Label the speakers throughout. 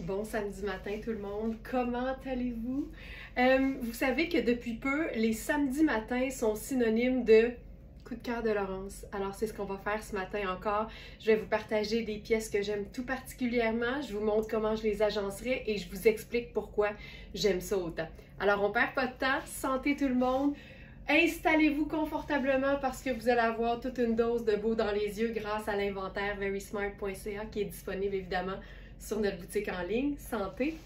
Speaker 1: Bon samedi matin tout le monde, comment allez-vous? Vous savez que depuis peu, les samedis matins sont synonymes de coup de cœur de Laurence. Alors c'est ce qu'on va faire ce matin encore. Je vais vous partager des pièces que j'aime tout particulièrement, je vous montre comment je les agencerai et je vous explique pourquoi j'aime ça autant. Alors on perd pas de temps, santé tout le monde! Installez-vous confortablement parce que vous allez avoir toute une dose de beau dans les yeux grâce à l'inventaire verysmart.ca qui est disponible évidemment sur notre boutique en ligne. Santé!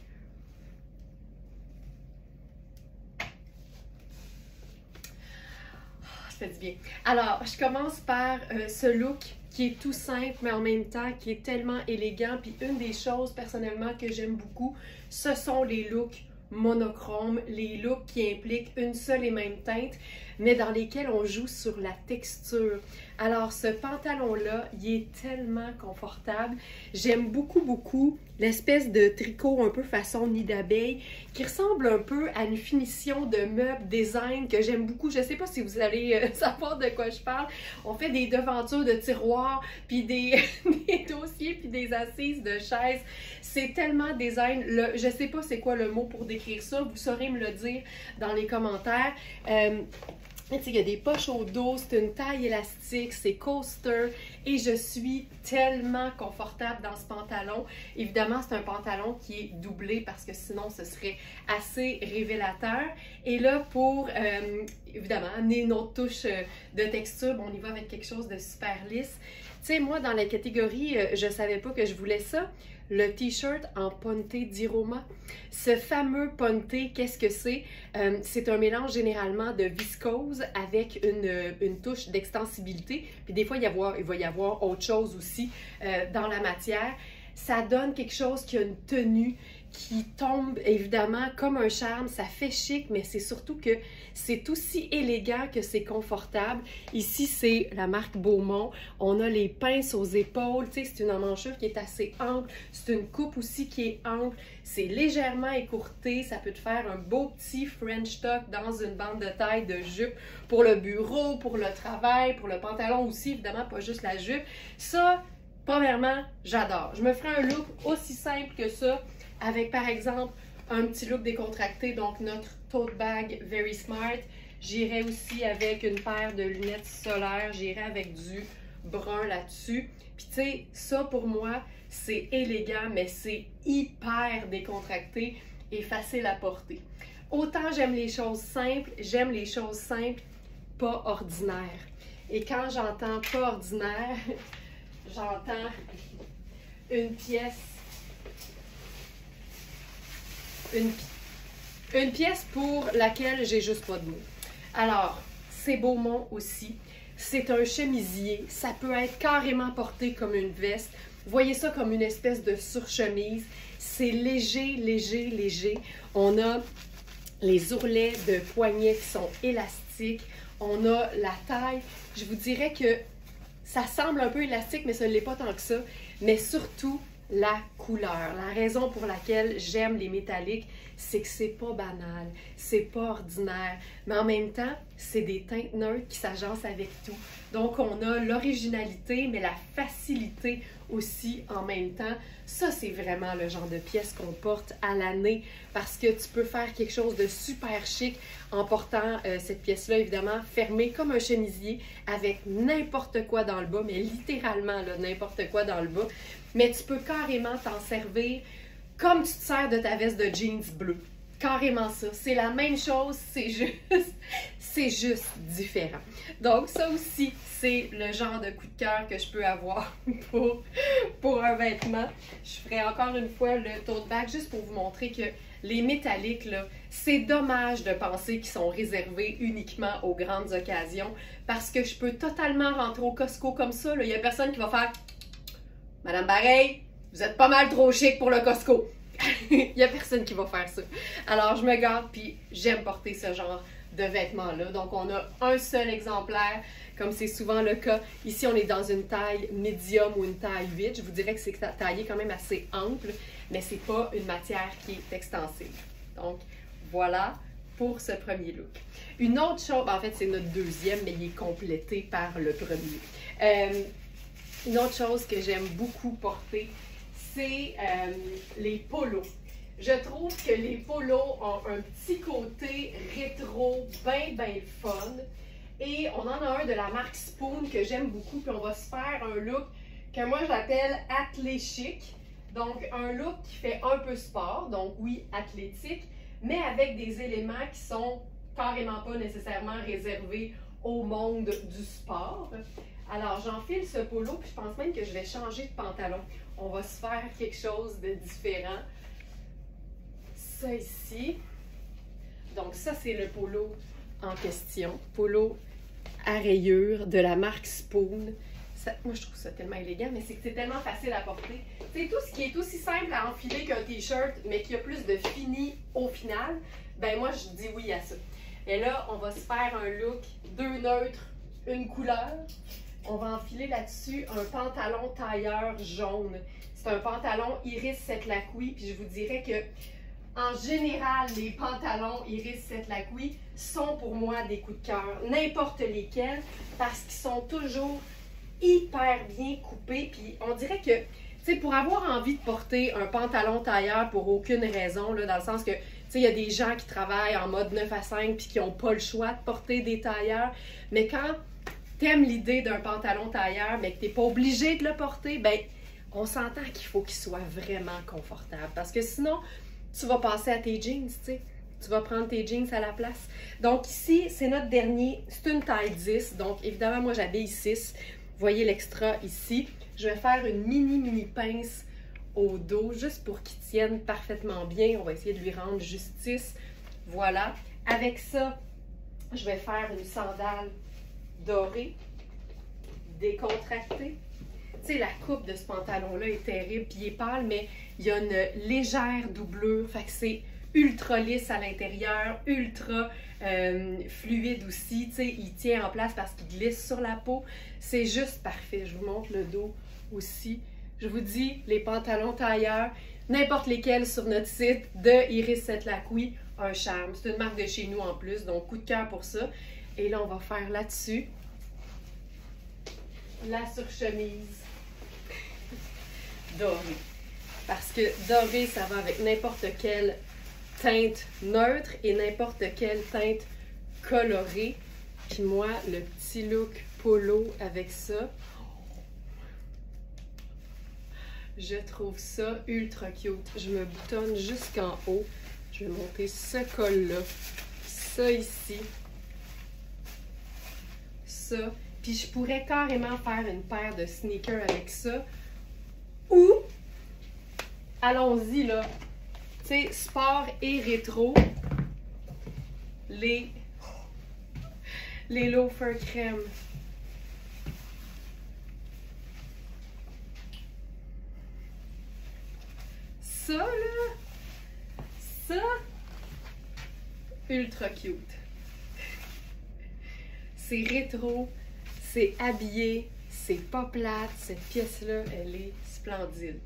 Speaker 1: Ça fait du bien. Alors, je commence par ce look qui est tout simple, mais en même temps qui est tellement élégant. Puis une des choses personnellement que j'aime beaucoup, ce sont les looks monochromes, les looks qui impliquent une seule et même teinte, mais dans lesquels on joue sur la texture. Alors ce pantalon-là, il est tellement confortable. J'aime beaucoup l'espèce de tricot un peu façon nid d'abeille qui ressemble un peu à une finition de meubles design que j'aime beaucoup. Je ne sais pas si vous allez savoir de quoi je parle. On fait des devantures de tiroirs, puis des dossiers, puis des assises de chaises. C'est tellement design. Je ne sais pas c'est quoi le mot pour décrire ça. Vous saurez me le dire dans les commentaires. Il y a des poches au dos, c'est une taille élastique, c'est coaster et je suis tellement confortable dans ce pantalon. Évidemment, c'est un pantalon qui est doublé parce que sinon, ce serait assez révélateur. Et là, pour évidemment amener une autre touche de texture, on y va avec quelque chose de super lisse. Tu sais, moi, dans la catégorie, je savais pas que je voulais ça. Le t-shirt en ponte d'Iroma. Ce fameux ponte, qu'est-ce que c'est? C'est un mélange généralement de viscose avec une touche d'extensibilité. Puis des fois, il va y avoir autre chose aussi dans la matière. Ça donne quelque chose qui a une tenue, qui tombe évidemment comme un charme, ça fait chic, mais c'est surtout que c'est aussi élégant que c'est confortable. Ici, c'est la marque Beaumont. On a les pinces aux épaules, tu sais, c'est une emmanchure qui est assez ample. C'est une coupe aussi qui est ample. C'est légèrement écourté. Ça peut te faire un beau petit French tuck dans une bande de taille de jupe pour le bureau, pour le travail, pour le pantalon aussi, évidemment, pas juste la jupe. Ça, premièrement, j'adore. Je me ferai un look aussi simple que ça, avec par exemple un petit look décontracté, donc notre tote bag Verysmart. J'irai aussi avec une paire de lunettes solaires, j'irai avec du brun là-dessus. Puis tu sais, ça pour moi, c'est élégant, mais c'est hyper décontracté et facile à porter. Autant j'aime les choses simples, pas ordinaires. Et quand j'entends pas ordinaire, j'entends une pièce une pièce pour laquelle j'ai juste pas de mots. Alors, c'est Beaumont aussi. C'est un chemisier. Ça peut être carrément porté comme une veste. Voyez ça comme une espèce de surchemise. C'est léger. On a les ourlets de poignets qui sont élastiques. On a la taille. Je vous dirais que ça semble un peu élastique, mais ça ne l'est pas tant que ça. Mais surtout, la couleur. La raison pour laquelle j'aime les métalliques, c'est que c'est pas banal, c'est pas ordinaire, mais en même temps, c'est des teintes neutres qui s'agencent avec tout. Donc, on a l'originalité, mais la facilité aussi en même temps. Ça, c'est vraiment le genre de pièce qu'on porte à l'année parce que tu peux faire quelque chose de super chic en portant cette pièce-là, évidemment, fermée comme un chemisier avec n'importe quoi dans le bas, mais littéralement n'importe quoi dans le bas. Mais tu peux carrément t'en servir comme tu te sers de ta veste de jeans bleu. Carrément ça. C'est la même chose, c'est juste différent. Donc ça aussi, c'est le genre de coup de cœur que je peux avoir pour un vêtement. Je ferai encore une fois le tote bag juste pour vous montrer que les métalliques, là, c'est dommage de penser qu'ils sont réservés uniquement aux grandes occasions parce que je peux totalement rentrer au Costco comme ça. Il n'y a personne qui va faire « Madame Bareil, vous êtes pas mal trop chic pour le Costco. » Il n'y a personne qui va faire ça. Alors, je me garde, puis j'aime porter ce genre de vêtements-là. Donc, on a un seul exemplaire, comme c'est souvent le cas. Ici, on est dans une taille médium ou une taille 8. Je vous dirais que c'est taillé quand même assez ample, mais c'est pas une matière qui est extensive. Donc, voilà pour ce premier look. Une autre chose, en fait, c'est notre deuxième, mais il est complété par le premier. Une autre chose que j'aime beaucoup porter, c'est les polos. Je trouve que les polos ont un petit côté rétro, bien fun. Et on en a un de la marque Spoon que j'aime beaucoup. Puis on va se faire un look que moi j'appelle athlé chic. Donc un look qui fait un peu sport, donc oui, athlétique, mais avec des éléments qui sont carrément pas nécessairement réservés au monde du sport. Alors j'enfile ce polo, puis je pense même que je vais changer de pantalon. On va se faire quelque chose de différent. Ça ici. Donc ça, c'est le polo en question. Polo à rayures de la marque Spoon. Ça, moi, je trouve ça tellement élégant, mais c'est que c'est tellement facile à porter. C'est tout ce qui est aussi simple à enfiler qu'un t-shirt, mais qui a plus de fini au final, ben moi, je dis oui à ça. Et là, on va se faire un look 2 neutres, une couleur. On va enfiler là-dessus un pantalon tailleur jaune. C'est un pantalon Iris Setlaqui, puis je vous dirais que en général, les pantalons Iris Setlaqui sont pour moi des coups de cœur, n'importe lesquels, parce qu'ils sont toujours hyper bien coupés. Puis on dirait que, tu sais, pour avoir envie de porter un pantalon tailleur pour aucune raison, là, dans le sens que, tu sais, il y a des gens qui travaillent en mode 9 à 5 puis qui n'ont pas le choix de porter des tailleurs, mais quand tu aimes l'idée d'un pantalon tailleur, mais que tu n'es pas obligé de le porter, ben on s'entend qu'il faut qu'il soit vraiment confortable, parce que sinon, tu vas passer à tes jeans, tu sais. Tu vas prendre tes jeans à la place. Donc ici, c'est notre dernier. C'est une taille 10. Donc évidemment, moi, j'habille 6. Vous voyez l'extra ici. Je vais faire une mini pince au dos, juste pour qu'il tienne parfaitement bien. On va essayer de lui rendre justice. Voilà. Avec ça, je vais faire une sandale dorée, décontractée. Tu sais, la coupe de ce pantalon-là est terrible, puis il est pâle, mais il y a une légère doublure, fait que c'est ultra lisse à l'intérieur, ultra fluide aussi, tu sais, il tient en place parce qu'il glisse sur la peau, c'est juste parfait. Je vous montre le dos aussi. Je vous dis, les pantalons tailleurs, n'importe lesquels sur notre site de Iris Setlaqui, un charme. C'est une marque de chez nous en plus, donc coup de cœur pour ça. Et là, on va faire là-dessus la surchemise dorée. Parce que doré, ça va avec n'importe quelle teinte neutre et n'importe quelle teinte colorée. Puis moi, le petit look polo avec ça, je trouve ça ultra cute. Je me boutonne jusqu'en haut. Je vais monter ce col-là, ça ici, ça. Puis je pourrais carrément faire une paire de sneakers avec ça. Ou, allons-y là, tu sais, sport et rétro, les loafers crème. Ça là, ça, ultra cute. C'est rétro, c'est habillé, c'est pas plate, cette pièce-là, elle est splendide.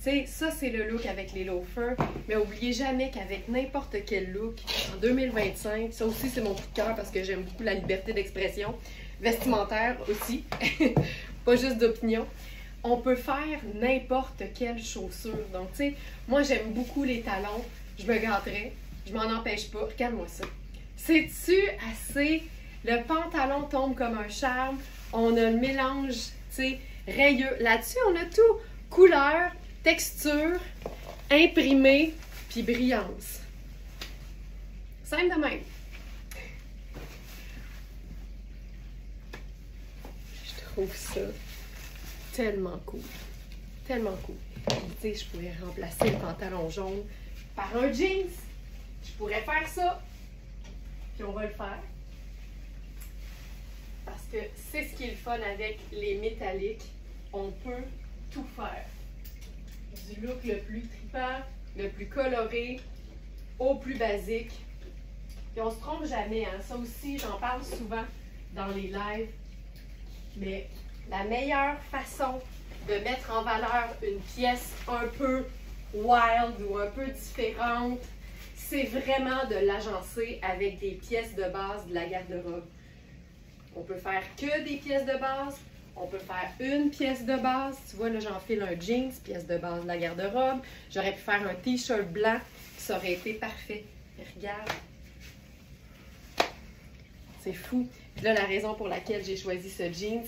Speaker 1: Tu sais, ça c'est le look avec les loafers, mais oubliez jamais qu'avec n'importe quel look, en 2025, ça aussi c'est mon coup de cœur parce que j'aime beaucoup la liberté d'expression, vestimentaire aussi, pas juste d'opinion, on peut faire n'importe quelle chaussure. Donc tu sais, moi j'aime beaucoup les talons, je me gâterais, je m'en empêche pas, regarde-moi ça. C'est-tu assez? Le pantalon tombe comme un charme, on a le mélange, tu sais, rayeux. Là-dessus, on a tout. Couleur, texture, imprimé, puis brillance. Simple de même. Je trouve ça tellement cool. Tellement cool. Puis, tu sais, je pourrais remplacer le pantalon jaune par un jeans. Je pourrais faire ça. Puis on va le faire. Parce que c'est ce qui est le fun avec les métalliques. On peut tout faire. Du look le plus trippant, le plus coloré, au plus basique. Et on se trompe jamais, hein? Ça aussi, j'en parle souvent dans les lives. Mais la meilleure façon de mettre en valeur une pièce un peu wild ou un peu différente, c'est vraiment de l'agencer avec des pièces de base de la garde-robe. On peut faire que des pièces de base, On peut faire une pièce de base. Tu vois, là, j'enfile un jeans, pièce de base de la garde-robe. J'aurais pu faire un t-shirt blanc. Ça aurait été parfait. Mais regarde. C'est fou. Puis là, la raison pour laquelle j'ai choisi ce jeans,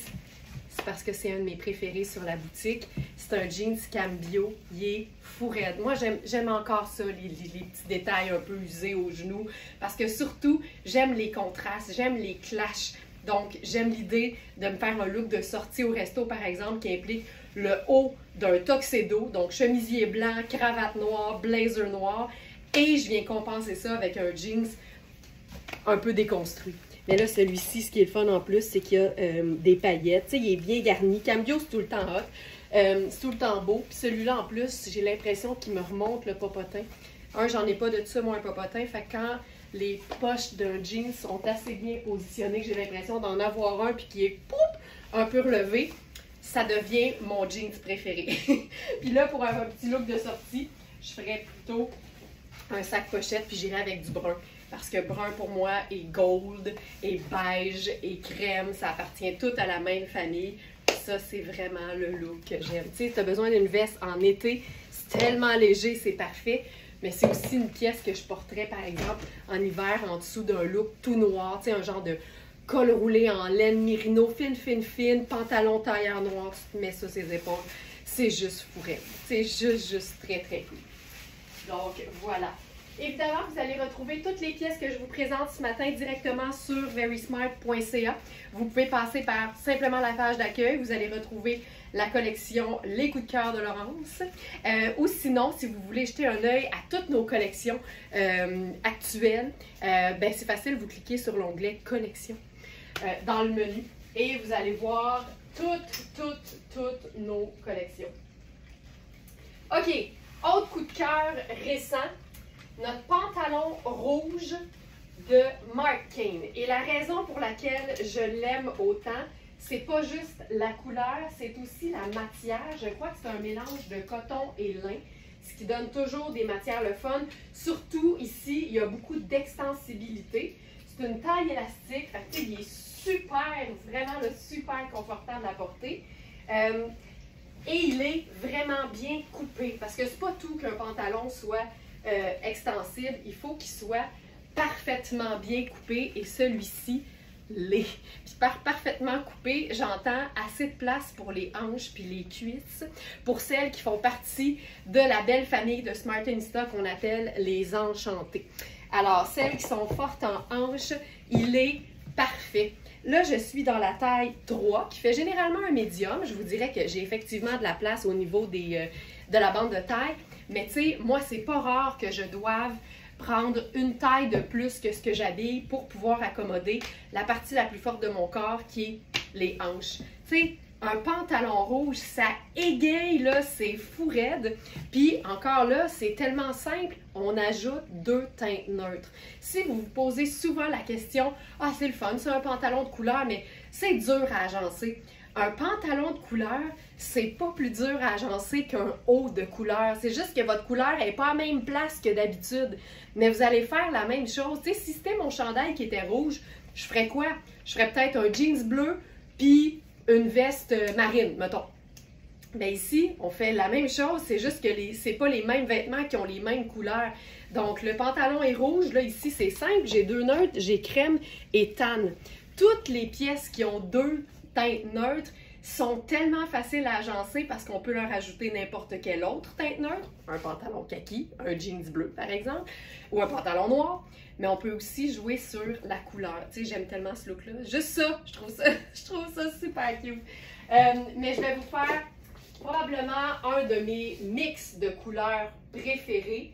Speaker 1: c'est parce que c'est un de mes préférés sur la boutique. C'est un jeans cambio. Il est fou raide. Moi, j'aime encore ça, les petits détails un peu usés aux genoux. Parce que surtout, j'aime les contrastes, j'aime les clashs. Donc, j'aime l'idée de me faire un look de sortie au resto, par exemple, qui implique le haut d'un tuxedo, donc chemisier blanc, cravate noire, blazer noir, et je viens compenser ça avec un jeans un peu déconstruit. Mais là, celui-ci, ce qui est le fun en plus, c'est qu'il y a des paillettes. Tu sais, il est bien garni. Cambio, c'est tout le temps hot. C'est tout le temps beau. Puis celui-là, en plus, j'ai l'impression qu'il me remonte le popotin. J'en ai pas de ça, moi, un popotin. Fait que quand les poches d'un jean sont assez bien positionnées, que j'ai l'impression d'en avoir un, puis qui est poup, un peu relevé, ça devient mon jeans préféré. Puis là, pour un petit look de sortie, je ferais plutôt un sac pochette, puis j'irais avec du brun. Parce que brun, pour moi, et gold, et beige, et crème, ça appartient tout à la même famille. Ça, c'est vraiment le look que j'aime. Tu sais, tu as besoin d'une veste en été, c'est tellement léger, c'est parfait. Mais c'est aussi une pièce que je porterais, par exemple, en hiver, en dessous d'un look tout noir. Tu sais, un genre de col roulé en laine Merino, fine, pantalon tailleur noir. Tu te mets ça ses épaules. C'est juste fourré. C'est juste très cool. Donc, voilà. Évidemment, vous allez retrouver toutes les pièces que je vous présente ce matin directement sur verysmart.ca. Vous pouvez passer par simplement la page d'accueil. Vous allez retrouver la collection Les coups de cœur de Laurence. Ou sinon, si vous voulez jeter un œil à toutes nos collections actuelles, ben c'est facile, vous cliquez sur l'onglet Collection dans le menu et vous allez voir toutes nos collections. OK, autre coup de cœur récent. Notre pantalon rouge de Marc Cain. Et la raison pour laquelle je l'aime autant, c'est pas juste la couleur, c'est aussi la matière. Je crois que c'est un mélange de coton et lin, ce qui donne toujours des matières le fun. Surtout ici, il y a beaucoup d'extensibilité. C'est une taille élastique, fait que, il est super, vraiment super confortable à porter. Et il est vraiment bien coupé, parce que c'est pas tout qu'un pantalon soit extensible, il faut qu'il soit parfaitement bien coupé et celui-ci l'est. Puis par parfaitement coupé, j'entends assez de place pour les hanches puis les cuisses, pour celles qui font partie de la belle famille de Smartista qu'on appelle les enchantés. Alors, celles qui sont fortes en hanches, il est parfait. Là, je suis dans la taille 3, qui fait généralement un médium. Je vous dirais que j'ai effectivement de la place au niveau de la bande de taille. Mais tu sais, moi, c'est pas rare que je doive prendre une taille de plus que ce que j'habille pour pouvoir accommoder la partie la plus forte de mon corps, qui est les hanches. Tu sais, un pantalon rouge, ça égaye, là, c'est fou raide. Puis, encore là, c'est tellement simple, on ajoute 2 teintes neutres. Si vous vous posez souvent la question, « Ah, c'est le fun, c'est un pantalon de couleur, mais c'est dur à agencer. » Un pantalon de couleur, c'est pas plus dur à agencer qu'un haut de couleur. C'est juste que votre couleur n'est pas à la même place que d'habitude. Mais vous allez faire la même chose. Tu sais, si c'était mon chandail qui était rouge, je ferais quoi? Je ferais peut-être un jeans bleu, puis une veste marine, mettons. Bien ici, on fait la même chose, c'est juste que c'est pas les mêmes vêtements qui ont les mêmes couleurs. Donc, le pantalon est rouge, là, ici, c'est simple. J'ai 2 neutres, j'ai crème et tan. Toutes les pièces qui ont 2 teintes neutres sont tellement faciles à agencer parce qu'on peut leur ajouter n'importe quelle autre teinte neutre, un pantalon kaki, un jeans bleu par exemple, ou un pantalon noir, mais on peut aussi jouer sur la couleur. Tu sais, j'aime tellement ce look-là. Juste ça, je trouve ça super cute. Mais je vais vous faire probablement un de mes mix de couleurs préférés,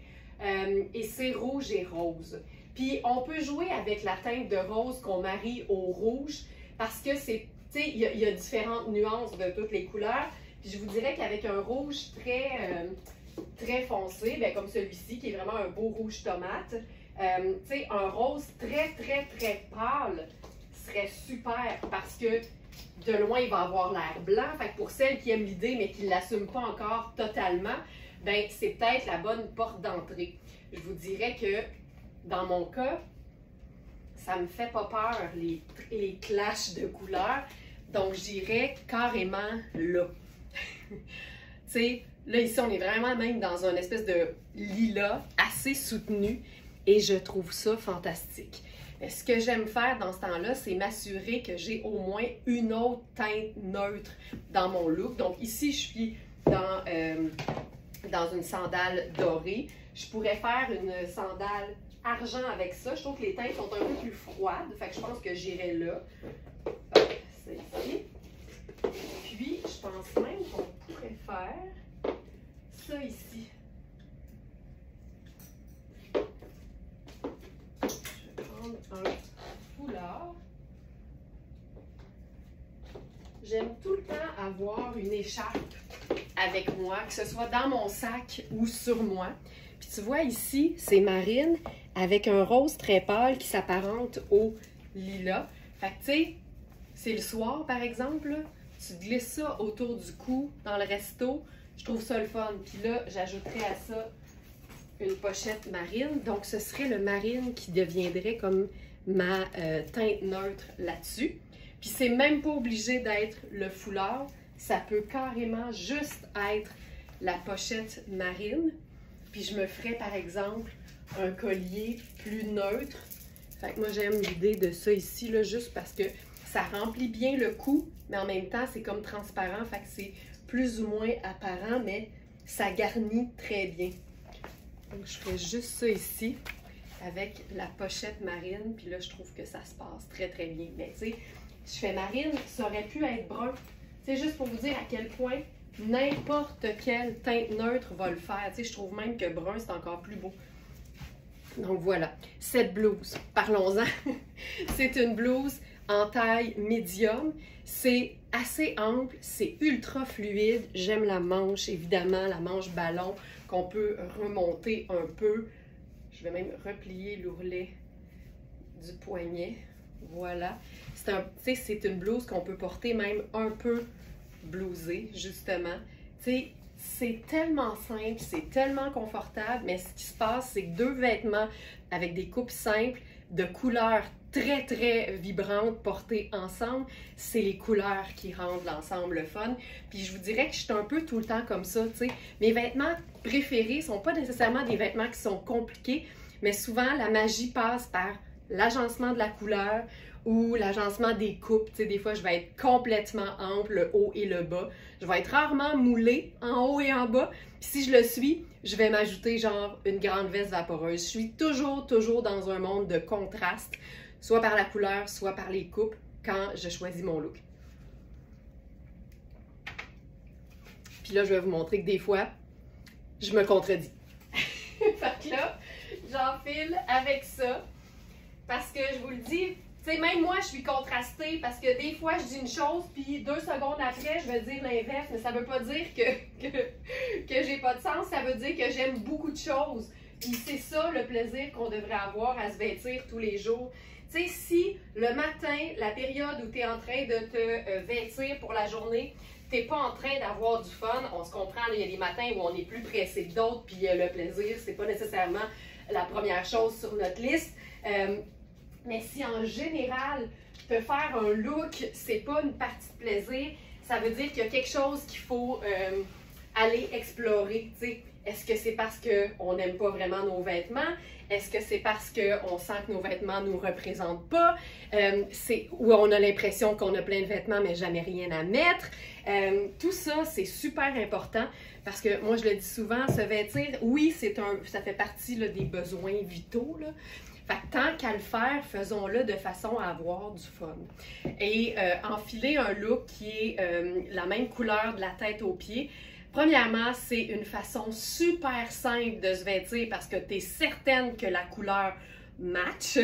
Speaker 1: et c'est rouge et rose. Puis on peut jouer avec la teinte de rose qu'on marie au rouge parce que c'est, tu sais, il y a différentes nuances de toutes les couleurs. Puis je vous dirais qu'avec un rouge très foncé, bien, comme celui-ci, qui est vraiment un beau rouge tomate, tu sais, un rose très pâle serait super parce que de loin, il va avoir l'air blanc. Fait que pour celles qui aiment l'idée mais qui ne l'assument pas encore totalement, ben c'est peut-être la bonne porte d'entrée. Je vous dirais que dans mon cas, ça me fait pas peur, les clashs de couleurs. Donc, j'irais carrément là. Tu sais, là, ici, on est vraiment même dans une espèce de lilas assez soutenu et je trouve ça fantastique. Mais ce que j'aime faire dans ce temps-là, c'est m'assurer que j'ai au moins une autre teinte neutre dans mon look. Donc, ici, je suis dans une sandale dorée. Je pourrais faire une sandale argent avec ça. Je trouve que les teintes sont un peu plus froides. Fait que je pense que j'irai là. C'est ici. Puis, je pense même qu'on pourrait faire ça ici. Je vais prendre un foulard. J'aime tout le temps avoir une écharpe avec moi, que ce soit dans mon sac ou sur moi. Puis tu vois ici, c'est marine avec un rose très pâle qui s'apparente au lilas. Fait que tu sais, c'est le soir par exemple, là, tu glisses ça autour du cou dans le resto. Je trouve ça le fun. Puis là, j'ajouterais à ça une pochette marine. Donc ce serait le marine qui deviendrait comme ma teinte neutre là-dessus. Puis c'est même pas obligé d'être le foulard. Ça peut carrément juste être la pochette marine. Puis je me ferais par exemple un collier plus neutre. Fait que moi j'aime l'idée de ça ici, là, juste parce que ça remplit bien le cou, mais en même temps c'est comme transparent. Fait que c'est plus ou moins apparent, mais ça garnit très bien. Donc je ferais juste ça ici avec la pochette marine. Puis là je trouve que ça se passe très très bien. Mais tu sais, je fais marine, ça aurait pu être brun. C'est juste pour vous dire à quel point n'importe quelle teinte neutre va le faire. Tu sais, je trouve même que brun, c'est encore plus beau. Donc voilà, cette blouse, parlons-en. C'est une blouse en taille médium. C'est assez ample, c'est ultra fluide. J'aime la manche, évidemment, la manche ballon qu'on peut remonter un peu. Je vais même replier l'ourlet du poignet. Voilà. C'est une blouse qu'on peut porter même un peu blousée, justement. Tu sais, c'est tellement simple, c'est tellement confortable, mais ce qui se passe, c'est que deux vêtements avec des coupes simples, de couleurs très, très vibrantes portées ensemble, c'est les couleurs qui rendent l'ensemble le fun. Puis je vous dirais que je suis un peu tout le temps comme ça, tu sais. Mes vêtements préférés ne sont pas nécessairement des vêtements qui sont compliqués, mais souvent, la magie passe par l'agencement de la couleur ou l'agencement des coupes. Tu sais, des fois, je vais être complètement ample, le haut et le bas. Je vais être rarement moulée en haut et en bas. Puis si je le suis, je vais m'ajouter genre une grande veste vaporeuse. Je suis toujours dans un monde de contraste, soit par la couleur, soit par les coupes, quand je choisis mon look. Puis là, je vais vous montrer que des fois, je me contredis. Fait que là, j'enfile avec ça. Parce que je vous le dis, tu sais, même moi, je suis contrastée parce que des fois, je dis une chose, puis 2 secondes après, je vais dire l'inverse. Mais ça veut pas dire que j'ai pas de sens. Ça veut dire que j'aime beaucoup de choses. Puis c'est ça le plaisir qu'on devrait avoir à se vêtir tous les jours. Tu sais, si le matin, la période où tu es en train de te vêtir pour la journée, t'es pas en train d'avoir du fun, on se comprend, il y a des matins où on est plus pressé que d'autres, puis le plaisir, c'est pas nécessairement la première chose sur notre liste. Mais si en général, te faire un look, c'est pas une partie de plaisir, ça veut dire qu'il y a quelque chose qu'il faut aller explorer. T'sais. Est-ce que c'est parce qu'on n'aime pas vraiment nos vêtements? Est-ce que c'est parce qu'on sent que nos vêtements ne nous représentent pas? Ou on a l'impression qu'on a plein de vêtements mais jamais rien à mettre? Tout ça, c'est super important parce que moi, je le dis souvent, se vêtir, oui, ça fait partie là, des besoins vitaux, là. Fait que tant qu'à le faire, faisons-le de façon à avoir du fun. Et enfiler un look qui est la même couleur de la tête aux pieds, premièrement, c'est une façon super simple de se vêtir parce que tu es certaine que la couleur match,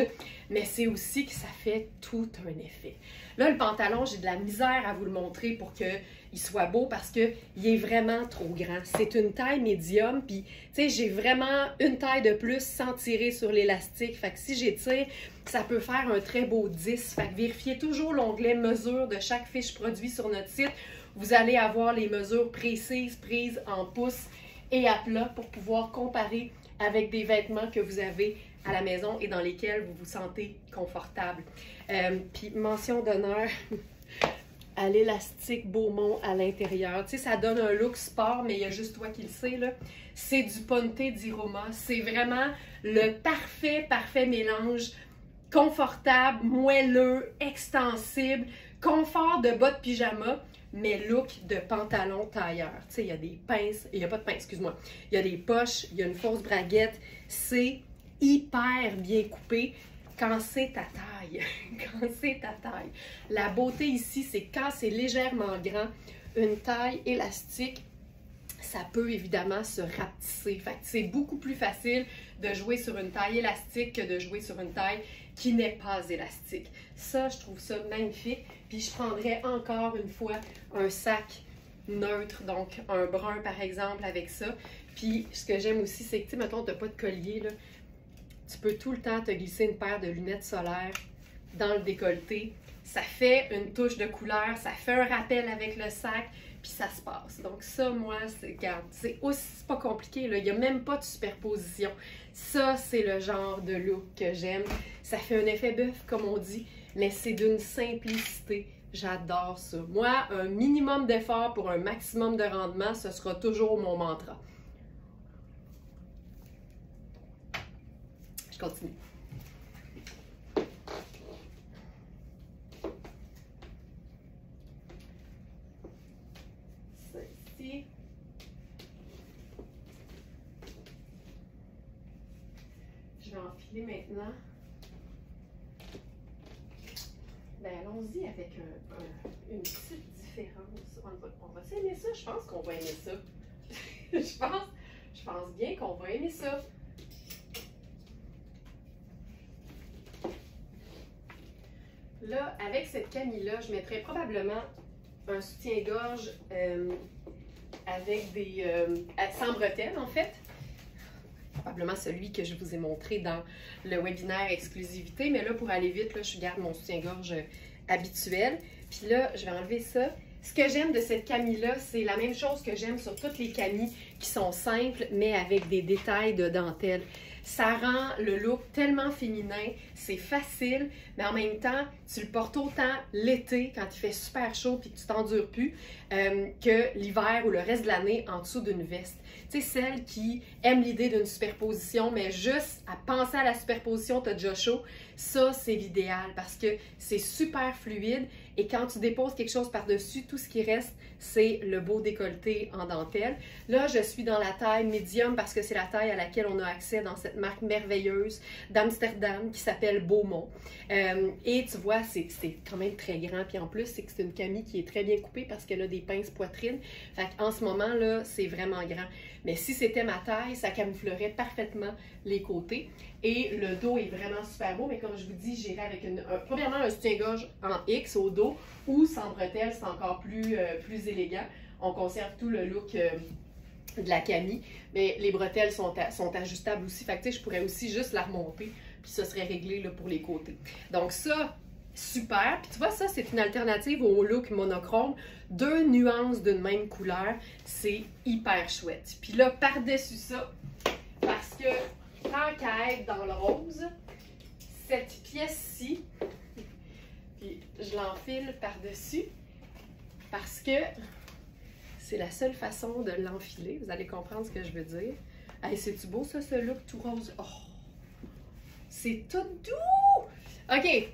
Speaker 1: mais c'est aussi que ça fait tout un effet. Là, le pantalon, j'ai de la misère à vous le montrer pour qu'il soit beau parce qu'il est vraiment trop grand. C'est une taille médium, puis tu sais, j'ai vraiment une taille de plus sans tirer sur l'élastique. Fait que si j'étire, ça peut faire un très beau 10. Fait que vérifiez toujours l'onglet mesure de chaque fiche produit sur notre site. Vous allez avoir les mesures précises prises en pouces et à plat pour pouvoir comparer avec des vêtements que vous avez à la maison et dans lesquels vous vous sentez confortable. Puis mention d'honneur à l'élastique Beaumont à l'intérieur. Tu sais, ça donne un look sport, mais il y a juste toi qui le sais, là. C'est du Ponte di Roma. C'est vraiment le parfait mélange confortable, moelleux, extensible, confort de bas de pyjama, mais look de pantalon tailleur. Tu sais, il y a des pinces, il n'y a pas de pince, excuse-moi. Il y a des poches, il y a une fausse braguette. C'est hyper bien coupé quand c'est ta taille. Quand c'est ta taille. La beauté ici, c'est quand c'est légèrement grand, une taille élastique, ça peut évidemment se rapetisser. Fait que c'est beaucoup plus facile de jouer sur une taille élastique que de jouer sur une taille qui n'est pas élastique. Ça, je trouve ça magnifique. Puis je prendrais encore une fois un sac neutre, donc un brun par exemple avec ça. Puis ce que j'aime aussi, c'est que, tu sais, mettons, tu n'as pas de collier, là, tu peux tout le temps te glisser une paire de lunettes solaires dans le décolleté. Ça fait une touche de couleur, ça fait un rappel avec le sac, puis ça se passe. Donc ça, moi, c'est aussi pas compliqué, là. Il n'y a même pas de superposition. Ça, c'est le genre de look que j'aime. Ça fait un effet bœuf, comme on dit, mais c'est d'une simplicité. J'adore ça. Moi, un minimum d'effort pour un maximum de rendement, ce sera toujours mon mantra. Je continue. Ceci. Je vais enfiler maintenant. Ben, allons-y avec une petite différence. On va aimer ça? Je pense qu'on va aimer ça. je pense bien qu'on va aimer ça. Là, avec cette camille-là, je mettrais probablement un soutien-gorge avec des... sans bretelles, en fait. Probablement celui que je vous ai montré dans le webinaire exclusivité. Mais là, pour aller vite, là, je garde mon soutien-gorge habituel. Puis là, je vais enlever ça. Ce que j'aime de cette camille-là, c'est la même chose que j'aime sur toutes les camilles qui sont simples, mais avec des détails de dentelle. Ça rend le look tellement féminin, c'est facile, mais en même temps, tu le portes autant l'été, quand il fait super chaud et que tu t'endures plus, que l'hiver ou le reste de l'année en dessous d'une veste. Tu sais, celle qui aime l'idée d'une superposition, mais juste à penser à la superposition, tu as déjà chaud, ça, c'est l'idéal parce que c'est super fluide et quand tu déposes quelque chose par-dessus, tout ce qui reste, c'est le beau décolleté en dentelle. Là, je suis dans la taille médium parce que c'est la taille à laquelle on a accès dans cette marque merveilleuse d'Amsterdam qui s'appelle Beaumont. Et tu vois, c'est quand même très grand. Puis en plus, c'est que c'est une camille qui est très bien coupée parce qu'elle a des pinces poitrine. Fait qu'en ce moment, là, c'est vraiment grand. Mais si c'était ma taille, ça camouflerait parfaitement les côtés. Et le dos est vraiment super beau, mais comme je vous dis, j'irai avec premièrement un soutien-gorge en X au dos ou sans bretelles, c'est encore plus élégant. On conserve tout le look de la camille, mais les bretelles sont ajustables aussi. Fait que tu sais, je pourrais aussi juste la remonter, puis ça serait réglé là, pour les côtés. Donc ça, super. Puis tu vois, ça, c'est une alternative au look monochrome. 2 nuances d'une même couleur, c'est hyper chouette. Puis là, par-dessus ça, parce que tant qu'à être dans le rose, cette pièce-ci, puis je l'enfile par-dessus parce que c'est la seule façon de l'enfiler. Vous allez comprendre ce que je veux dire. Hey, c'est-tu beau ça, ce look tout rose? Oh! C'est tout doux! OK.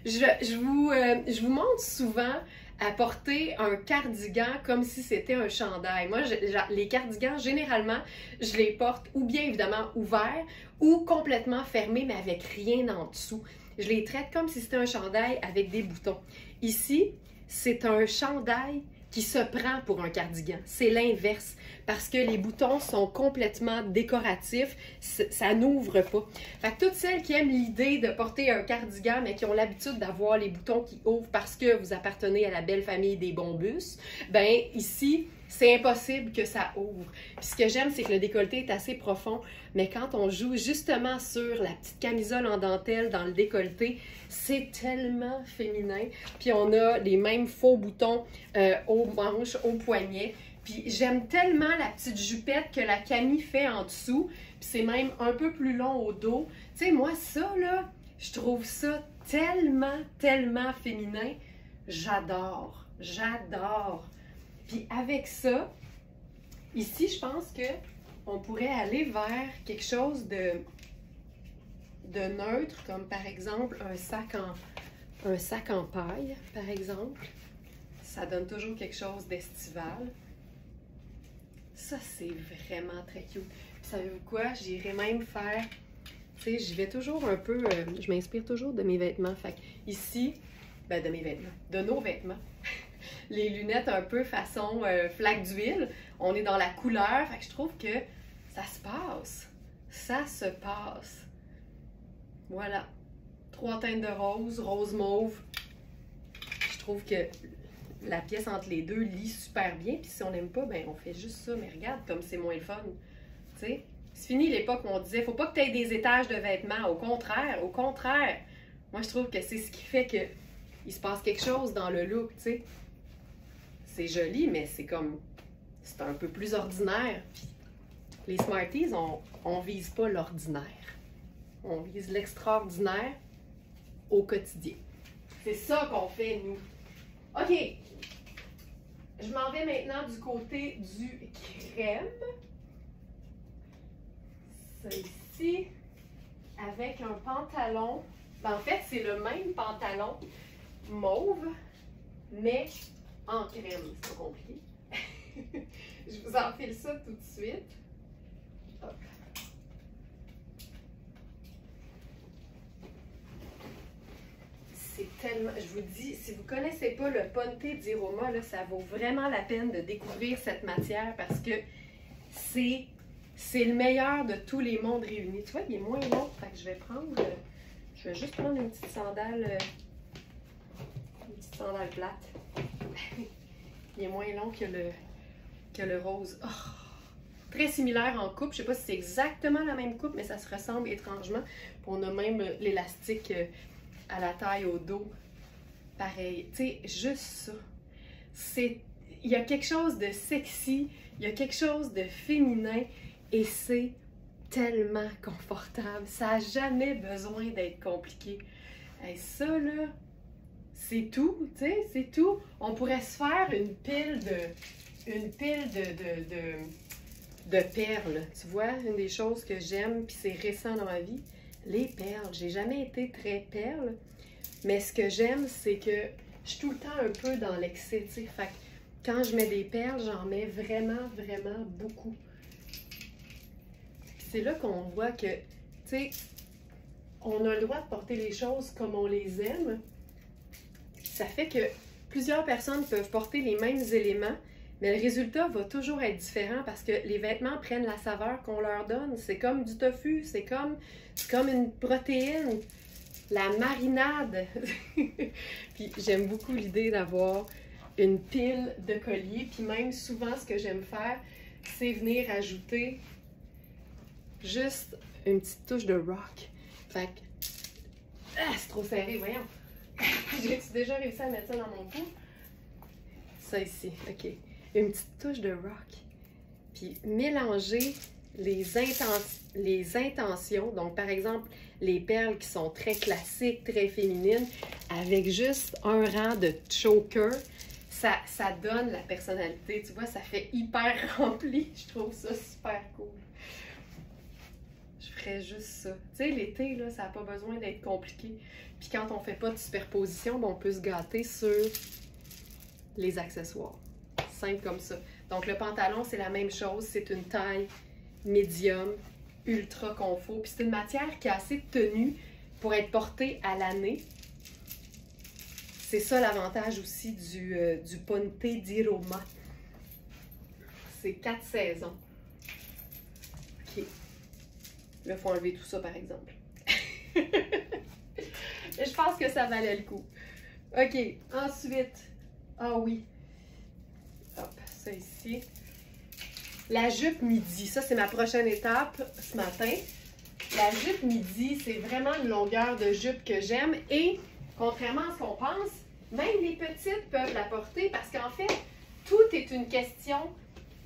Speaker 1: Je vous montre souvent à porter un cardigan comme si c'était un chandail. Moi, les cardigans, généralement, je les porte ou bien évidemment ouverts ou complètement fermés, mais avec rien en dessous. Je les traite comme si c'était un chandail avec des boutons. Ici, c'est un chandail qui se prend pour un cardigan. C'est l'inverse, parce que les boutons sont complètement décoratifs, ça n'ouvre pas. Fait que toutes celles qui aiment l'idée de porter un cardigan, mais qui ont l'habitude d'avoir les boutons qui ouvrent parce que vous appartenez à la belle famille des Bombus, ben ici, c'est impossible que ça ouvre. Puis ce que j'aime, c'est que le décolleté est assez profond, mais quand on joue justement sur la petite camisole en dentelle dans le décolleté, c'est tellement féminin. Puis on a les mêmes faux boutons aux manches, aux poignets. Puis j'aime tellement la petite jupette que la Camille fait en dessous. Puis c'est même un peu plus long au dos. Tu sais, moi, ça, là, je trouve ça tellement féminin. J'adore, j'adore. Puis avec ça, ici, je pense que on pourrait aller vers quelque chose de neutre, comme par exemple un sac en paille, par exemple. Ça donne toujours quelque chose d'estival. Ça, c'est vraiment très cute. Puis savez-vous quoi? J'irais même faire, tu sais, j'y vais toujours un peu, je m'inspire toujours de mes vêtements. Fait que ici, ben de mes vêtements, de nos vêtements. Les lunettes un peu façon flaque d'huile. On est dans la couleur. Fait que je trouve que ça se passe. Ça se passe. Voilà. 3 teintes de rose, rose mauve. Je trouve que la pièce entre les deux lit super bien. Puis si on n'aime pas, ben on fait juste ça. Mais regarde comme c'est moins le fun. Tu sais, c'est fini l'époque où on disait faut pas que tu aies des étages de vêtements. Au contraire, au contraire. Moi, je trouve que c'est ce qui fait que il se passe quelque chose dans le look, tu sais. C'est joli, mais c'est comme... c'est un peu plus ordinaire. Puis les Smarties, on vise pas l'ordinaire. On vise l'extraordinaire au quotidien. C'est ça qu'on fait, nous. OK. Je m'en vais maintenant du côté du crème. Ça ici, avec un pantalon. Ben, en fait, c'est le même pantalon mauve, mais en crème. C'est pas compliqué. Je vous enfile ça tout de suite. Hop. C'est tellement... Je vous dis, si vous ne connaissez pas le Ponte di Roma, là, ça vaut vraiment la peine de découvrir cette matière parce que c'est le meilleur de tous les mondes réunis. Tu vois, il est moins long. Fait que je vais prendre... je vais juste prendre une petite sandale plate. Il est moins long que le rose. Oh, très similaire en coupe. Je sais pas si c'est exactement la même coupe, mais ça se ressemble étrangement. Puis on a même l'élastique à la taille, au dos. Pareil. Tu sais, juste ça. Il y a quelque chose de sexy, il y a quelque chose de féminin et c'est tellement confortable. Ça n'a jamais besoin d'être compliqué. Et ça, là, c'est tout, tu sais, c'est tout. On pourrait se faire une pile de perles. Tu vois, une des choses que j'aime, puis c'est récent dans ma vie, les perles. J'ai jamais été très perle, mais ce que j'aime, c'est que je suis tout le temps un peu dans l'excès, tu sais. Fait que quand je mets des perles, j'en mets vraiment, vraiment beaucoup. Puis c'est là qu'on voit que, tu sais, on a le droit de porter les choses comme on les aime. Ça fait que plusieurs personnes peuvent porter les mêmes éléments, mais le résultat va toujours être différent parce que les vêtements prennent la saveur qu'on leur donne. C'est comme du tofu, c'est comme une protéine, la marinade. Puis j'aime beaucoup l'idée d'avoir une pile de colliers. Puis même souvent, ce que j'aime faire, c'est venir ajouter juste une petite touche de rock. Fait que... ah, c'est trop serré, voyons. J'ai-tu déjà réussi à mettre ça dans mon cou? Ça ici, ok. Une petite touche de rock. Puis mélanger les intentions. Donc, par exemple, les perles qui sont très classiques, très féminines, avec juste un rang de choker, ça donne la personnalité. Tu vois, ça fait hyper rempli. Je trouve ça super cool. Je ferais juste ça. Tu sais, l'été, là, ça n'a pas besoin d'être compliqué. Puis quand on ne fait pas de superposition, ben, on peut se gâter sur les accessoires. Simple comme ça. Donc le pantalon, c'est la même chose. C'est une taille médium, ultra confort. Puis c'est une matière qui a assez de tenue pour être portée à l'année. C'est ça l'avantage aussi du Ponte di Roma. C'est 4 saisons. OK. Là, il faut enlever tout ça, par exemple. Je pense que ça valait le coup. OK. Ensuite, ah oui. Hop, ça ici. La jupe midi. Ça, c'est ma prochaine étape ce matin. La jupe midi, c'est vraiment une longueur de jupe que j'aime. Et, contrairement à ce qu'on pense, même les petites peuvent la porter parce qu'en fait, tout est une question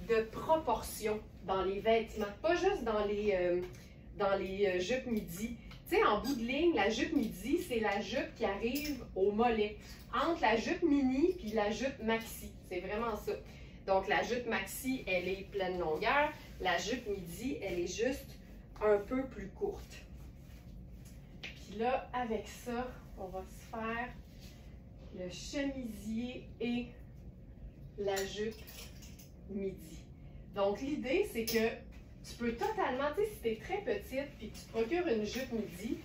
Speaker 1: de proportion dans les vêtements. Pas juste dans les jupes midi, Tu sais, en bout de ligne, la jupe midi, c'est la jupe qui arrive au mollet. Entre la jupe mini puis la jupe maxi. C'est vraiment ça. Donc, la jupe maxi, elle est pleine longueur. La jupe midi, elle est juste un peu plus courte. Puis là, avec ça, on va se faire le chemisier et la jupe midi. Donc, l'idée, c'est que tu peux totalement, tu sais, si tu es très petite puis que tu te procures une jupe midi,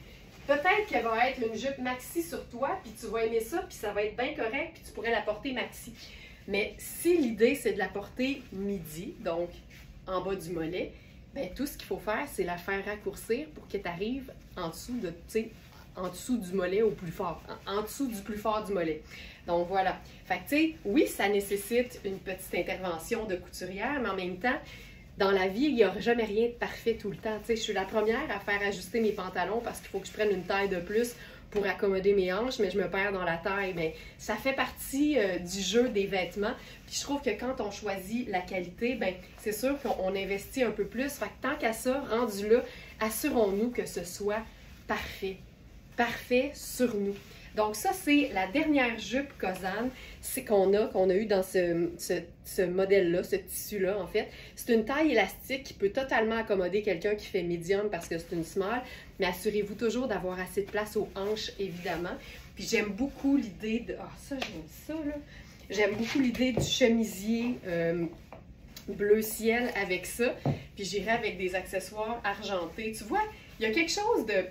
Speaker 1: peut-être qu'elle va être une jupe maxi sur toi, puis tu vas aimer ça, puis ça va être bien correct, puis tu pourrais la porter maxi. Mais si l'idée, c'est de la porter midi, donc en bas du mollet, bien, tout ce qu'il faut faire, c'est la faire raccourcir pour qu'elle t'arrive en dessous de, tu sais, en dessous du mollet au plus fort, en dessous du plus fort du mollet. Donc voilà. Fait que tu sais, oui, ça nécessite une petite intervention de couturière, mais en même temps, dans la vie, il n'y aura jamais rien de parfait tout le temps. Tu sais, je suis la première à faire ajuster mes pantalons parce qu'il faut que je prenne une taille de plus pour accommoder mes hanches, mais je me perds dans la taille. Mais ça fait partie du jeu des vêtements. Puis je trouve que quand on choisit la qualité, ben c'est sûr qu'on investit un peu plus. Fait que tant qu'à ça, rendu là, assurons-nous que ce soit parfait. Parfait sur nous. Donc ça, c'est la dernière jupe Kozan qu'on a eu dans ce modèle-là, ce tissu-là, en fait. C'est une taille élastique qui peut totalement accommoder quelqu'un qui fait médium parce que c'est une small, mais assurez-vous toujours d'avoir assez de place aux hanches, évidemment. Puis j'aime beaucoup l'idée de... Ah, ça, j'aime ça, là! J'aime beaucoup l'idée du chemisier bleu ciel avec ça. Puis j'irai avec des accessoires argentés. Tu vois, il y a quelque chose de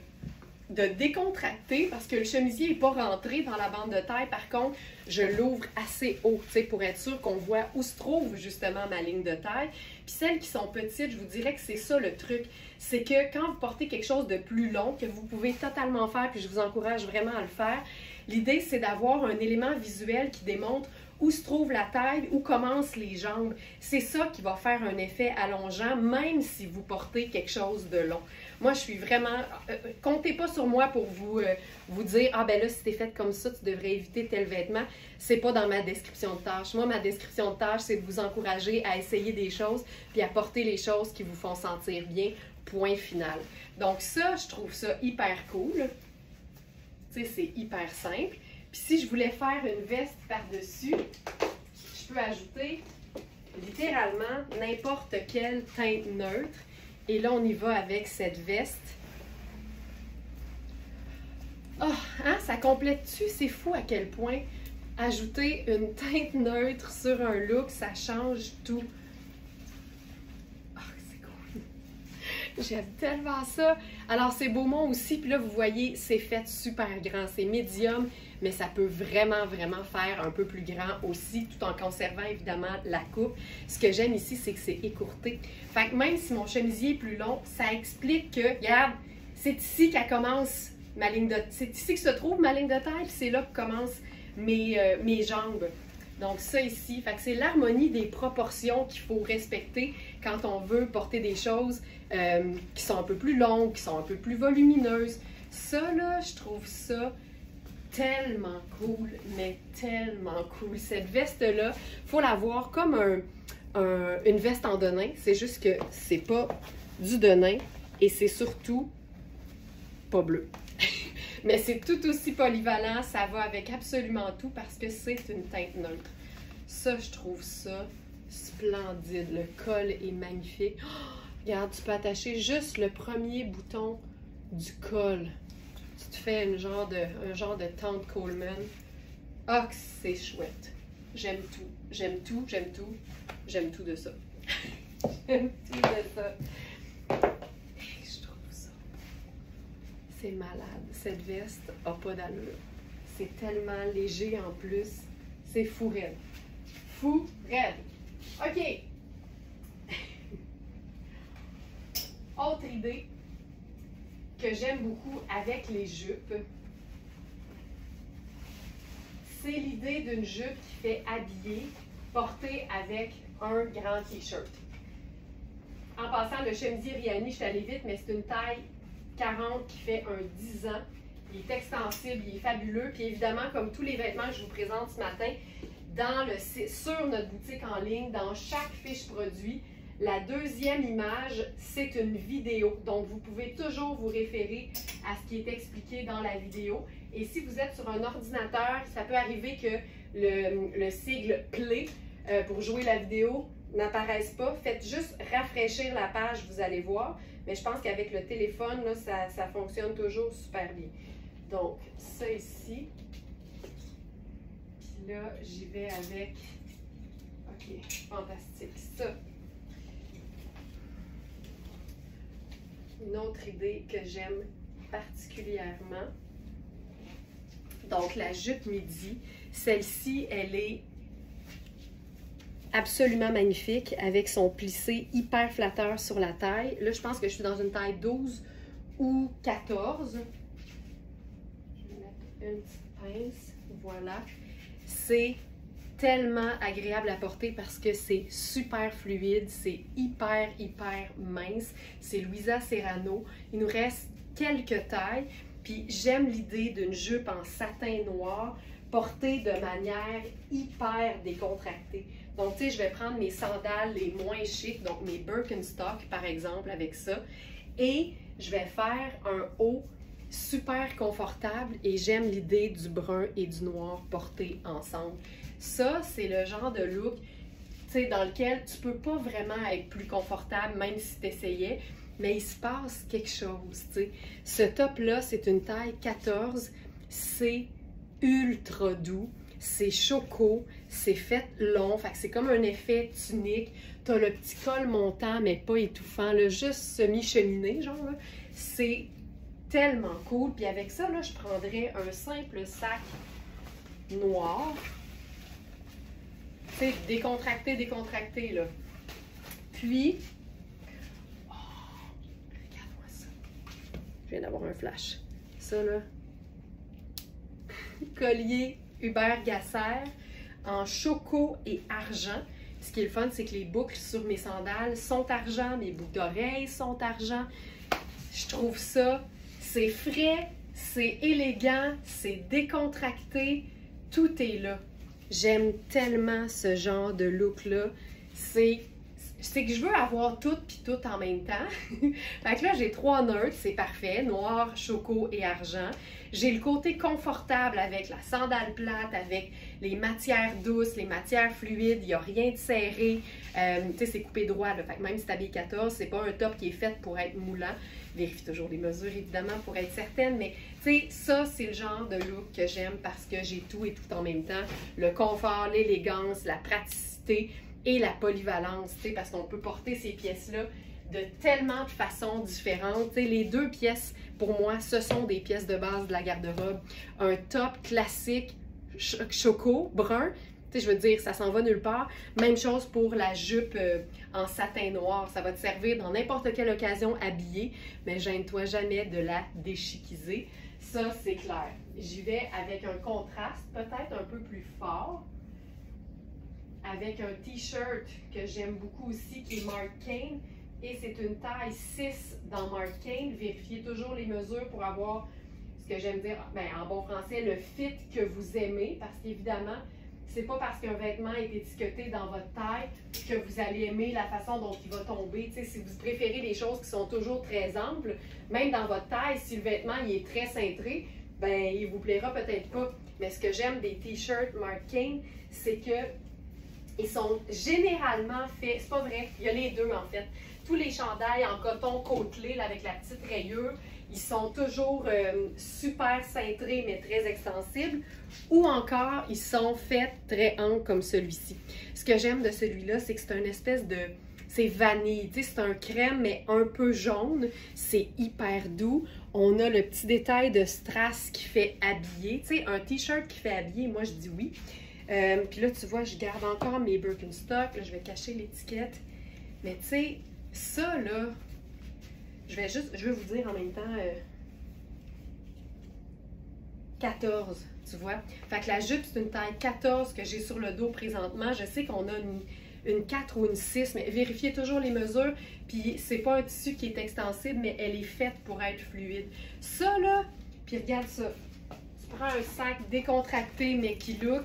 Speaker 1: décontracté parce que le chemisier n'est pas rentré dans la bande de taille. Par contre, je l'ouvre assez haut, tu sais, pour être sûr qu'on voit où se trouve justement ma ligne de taille. Puis celles qui sont petites, je vous dirais que c'est ça le truc. C'est que quand vous portez quelque chose de plus long, que vous pouvez totalement faire, puis je vous encourage vraiment à le faire, l'idée c'est d'avoir un élément visuel qui démontre où se trouve la taille, où commencent les jambes. C'est ça qui va faire un effet allongeant, même si vous portez quelque chose de long. Moi, je suis vraiment... comptez pas sur moi pour vous dire « Ah, ben là, si t'es faite comme ça, tu devrais éviter tel vêtement. » C'est pas dans ma description de tâche. Moi, ma description de tâche, c'est de vous encourager à essayer des choses puis à porter les choses qui vous font sentir bien. Point final. Donc ça, je trouve ça hyper cool. Tu sais, c'est hyper simple. Puis si je voulais faire une veste par-dessus, je peux ajouter littéralement n'importe quelle teinte neutre. Et là, on y va avec cette veste. Oh, hein, ça complète-tu? C'est fou à quel point ajouter une teinte neutre sur un look, ça change tout. Oh, c'est cool! J'aime tellement ça! Alors, c'est Beaumont aussi. Puis là, vous voyez, c'est fait super grand. C'est médium, mais ça peut vraiment, vraiment faire un peu plus grand aussi, tout en conservant évidemment la coupe. Ce que j'aime ici, c'est que c'est écourté. Fait que même si mon chemisier est plus long, ça explique que, regarde, c'est ici qu'elle commence ma ligne de... C'est ici que se trouve ma ligne de taille, puis c'est là que commencent mes jambes. Donc ça ici, fait que c'est l'harmonie des proportions qu'il faut respecter quand on veut porter des choses qui sont un peu plus longues, qui sont un peu plus volumineuses. Ça là, je trouve ça tellement cool, mais tellement cool. Cette veste-là, il faut la voir comme une veste en denim. C'est juste que c'est pas du denim et c'est surtout pas bleu. Mais c'est tout aussi polyvalent, ça va avec absolument tout parce que c'est une teinte neutre. Ça, je trouve ça splendide. Le col est magnifique. Oh, regarde, tu peux attacher juste le premier bouton du col. Tu te fais un genre de tente Coleman. Ah, que c'est chouette. J'aime tout. J'aime tout, j'aime tout. J'aime tout de ça. J'aime tout de ça. Je trouve ça. C'est malade. Cette veste n'a pas d'allure. C'est tellement léger en plus. C'est fou raide. Fou raide. OK. Autre idée que j'aime beaucoup avec les jupes, c'est l'idée d'une jupe qui fait habiller, portée avec un grand t-shirt. En passant, le chemisier Riani, je suis allée vite, mais c'est une taille 40 qui fait un 10 ans. Il est extensible, il est fabuleux. Puis évidemment, comme tous les vêtements que je vous présente ce matin, sur notre boutique en ligne, dans chaque fiche produit, La deuxième image, c'est une vidéo. Donc, vous pouvez toujours vous référer à ce qui est expliqué dans la vidéo. Et si vous êtes sur un ordinateur, ça peut arriver que le sigle Play pour jouer la vidéo n'apparaisse pas. Faites juste rafraîchir la page, vous allez voir. Mais je pense qu'avec le téléphone, là, ça fonctionne toujours super bien. Donc, ça ici. Puis là, j'y vais avec... OK, fantastique. Ça. Une autre idée que j'aime particulièrement. Donc, la jupe midi. Celle-ci, elle est absolument magnifique avec son plissé hyper flatteur sur la taille. Là, je pense que je suis dans une taille 12 ou 14. Je vais mettre une petite pince. Voilà. C'est tellement agréable à porter parce que c'est super fluide, c'est hyper mince. C'est Louisa Serrano. Il nous reste quelques tailles. Puis j'aime l'idée d'une jupe en satin noir portée de manière hyper décontractée. Donc, tu sais, je vais prendre mes sandales les moins chics, donc mes Birkenstock, par exemple, avec ça. Et je vais faire un haut super confortable et j'aime l'idée du brun et du noir portés ensemble. Ça, c'est le genre de look, tu sais, dans lequel tu peux pas vraiment être plus confortable, même si tu essayais, mais il se passe quelque chose, tu sais. Ce top-là, c'est une taille 14, c'est ultra doux, c'est choco, c'est fait long, fait que c'est comme un effet tunique. Tu as le petit col montant, mais pas étouffant, là, juste semi-cheminé, genre, là. C'est tellement cool. Puis avec ça, là, je prendrais un simple sac noir. Tu sais, décontracté, là. Puis, oh, regarde-moi ça. Je viens d'avoir un flash. Ça, là. Collier Hubert Gasser en choco et argent. Ce qui est le fun, c'est que les boucles sur mes sandales sont argent, mes boucles d'oreilles sont argent. Je trouve ça, c'est frais, c'est élégant, c'est décontracté, tout est là. J'aime tellement ce genre de look-là. C'est que je veux avoir tout puis tout en même temps. Fait que là, j'ai 3 neutres, c'est parfait. Noir, choco et argent. J'ai le côté confortable avec la sandale plate, avec les matières douces, les matières fluides. Il n'y a rien de serré. Tu sais, c'est coupé droit. Là. Fait que même si tu habilles 14, c'est pas un top qui est fait pour être moulant. Vérifie toujours les mesures, évidemment, pour être certaine. Mais tu sais, ça, c'est le genre de look que j'aime parce que j'ai tout et tout en même temps. Le confort, l'élégance, la praticité et la polyvalence, tu sais, parce qu'on peut porter ces pièces-là de tellement de façons différentes. Tu sais, les deux pièces, pour moi, ce sont des pièces de base de la garde-robe. Un top classique choco, brun, tu sais, je veux dire, ça s'en va nulle part. Même chose pour la jupe en satin noir. Ça va te servir dans n'importe quelle occasion habillée, mais gêne-toi jamais de la déchiquiser. Ça, c'est clair. J'y vais avec un contraste peut-être un peu plus fort, avec un t-shirt que j'aime beaucoup aussi, qui est Marc Cain. Et c'est une taille 6 dans Marc Cain. Vérifiez toujours les mesures pour avoir ce que j'aime dire, ben, en bon français, le fit que vous aimez. Parce qu'évidemment, c'est pas parce qu'un vêtement est étiqueté dans votre taille que vous allez aimer la façon dont il va tomber. Tu sais, si vous préférez les choses qui sont toujours très amples, même dans votre taille, si le vêtement il est très cintré, ben il vous plaira peut-être pas. Mais ce que j'aime des t-shirts Marc Cain, c'est que ils sont généralement faits, c'est pas vrai, il y a les deux en fait. Tous les chandails en coton côtelé là, avec la petite rayure, ils sont toujours super cintrés mais très extensibles. Ou encore, ils sont faits très amples comme celui-ci. Ce que j'aime de celui-là, c'est que c'est une espèce de... C'est vanille, tu sais, c'est un crème mais un peu jaune. C'est hyper doux. On a le petit détail de strass qui fait habiller. Tu sais, un t-shirt qui fait habiller, moi je dis oui. Puis là, tu vois, je garde encore mes Birkenstock. Là, je vais cacher l'étiquette. Mais tu sais, ça, là, je vais vous dire en même temps 14, tu vois. Fait que la jupe, c'est une taille 14 que j'ai sur le dos présentement. Je sais qu'on a une 4 ou une 6, mais vérifiez toujours les mesures. Puis c'est pas un tissu qui est extensible, mais elle est faite pour être fluide. Ça, là, puis regarde ça. Tu prends un sac décontracté, mais qui look...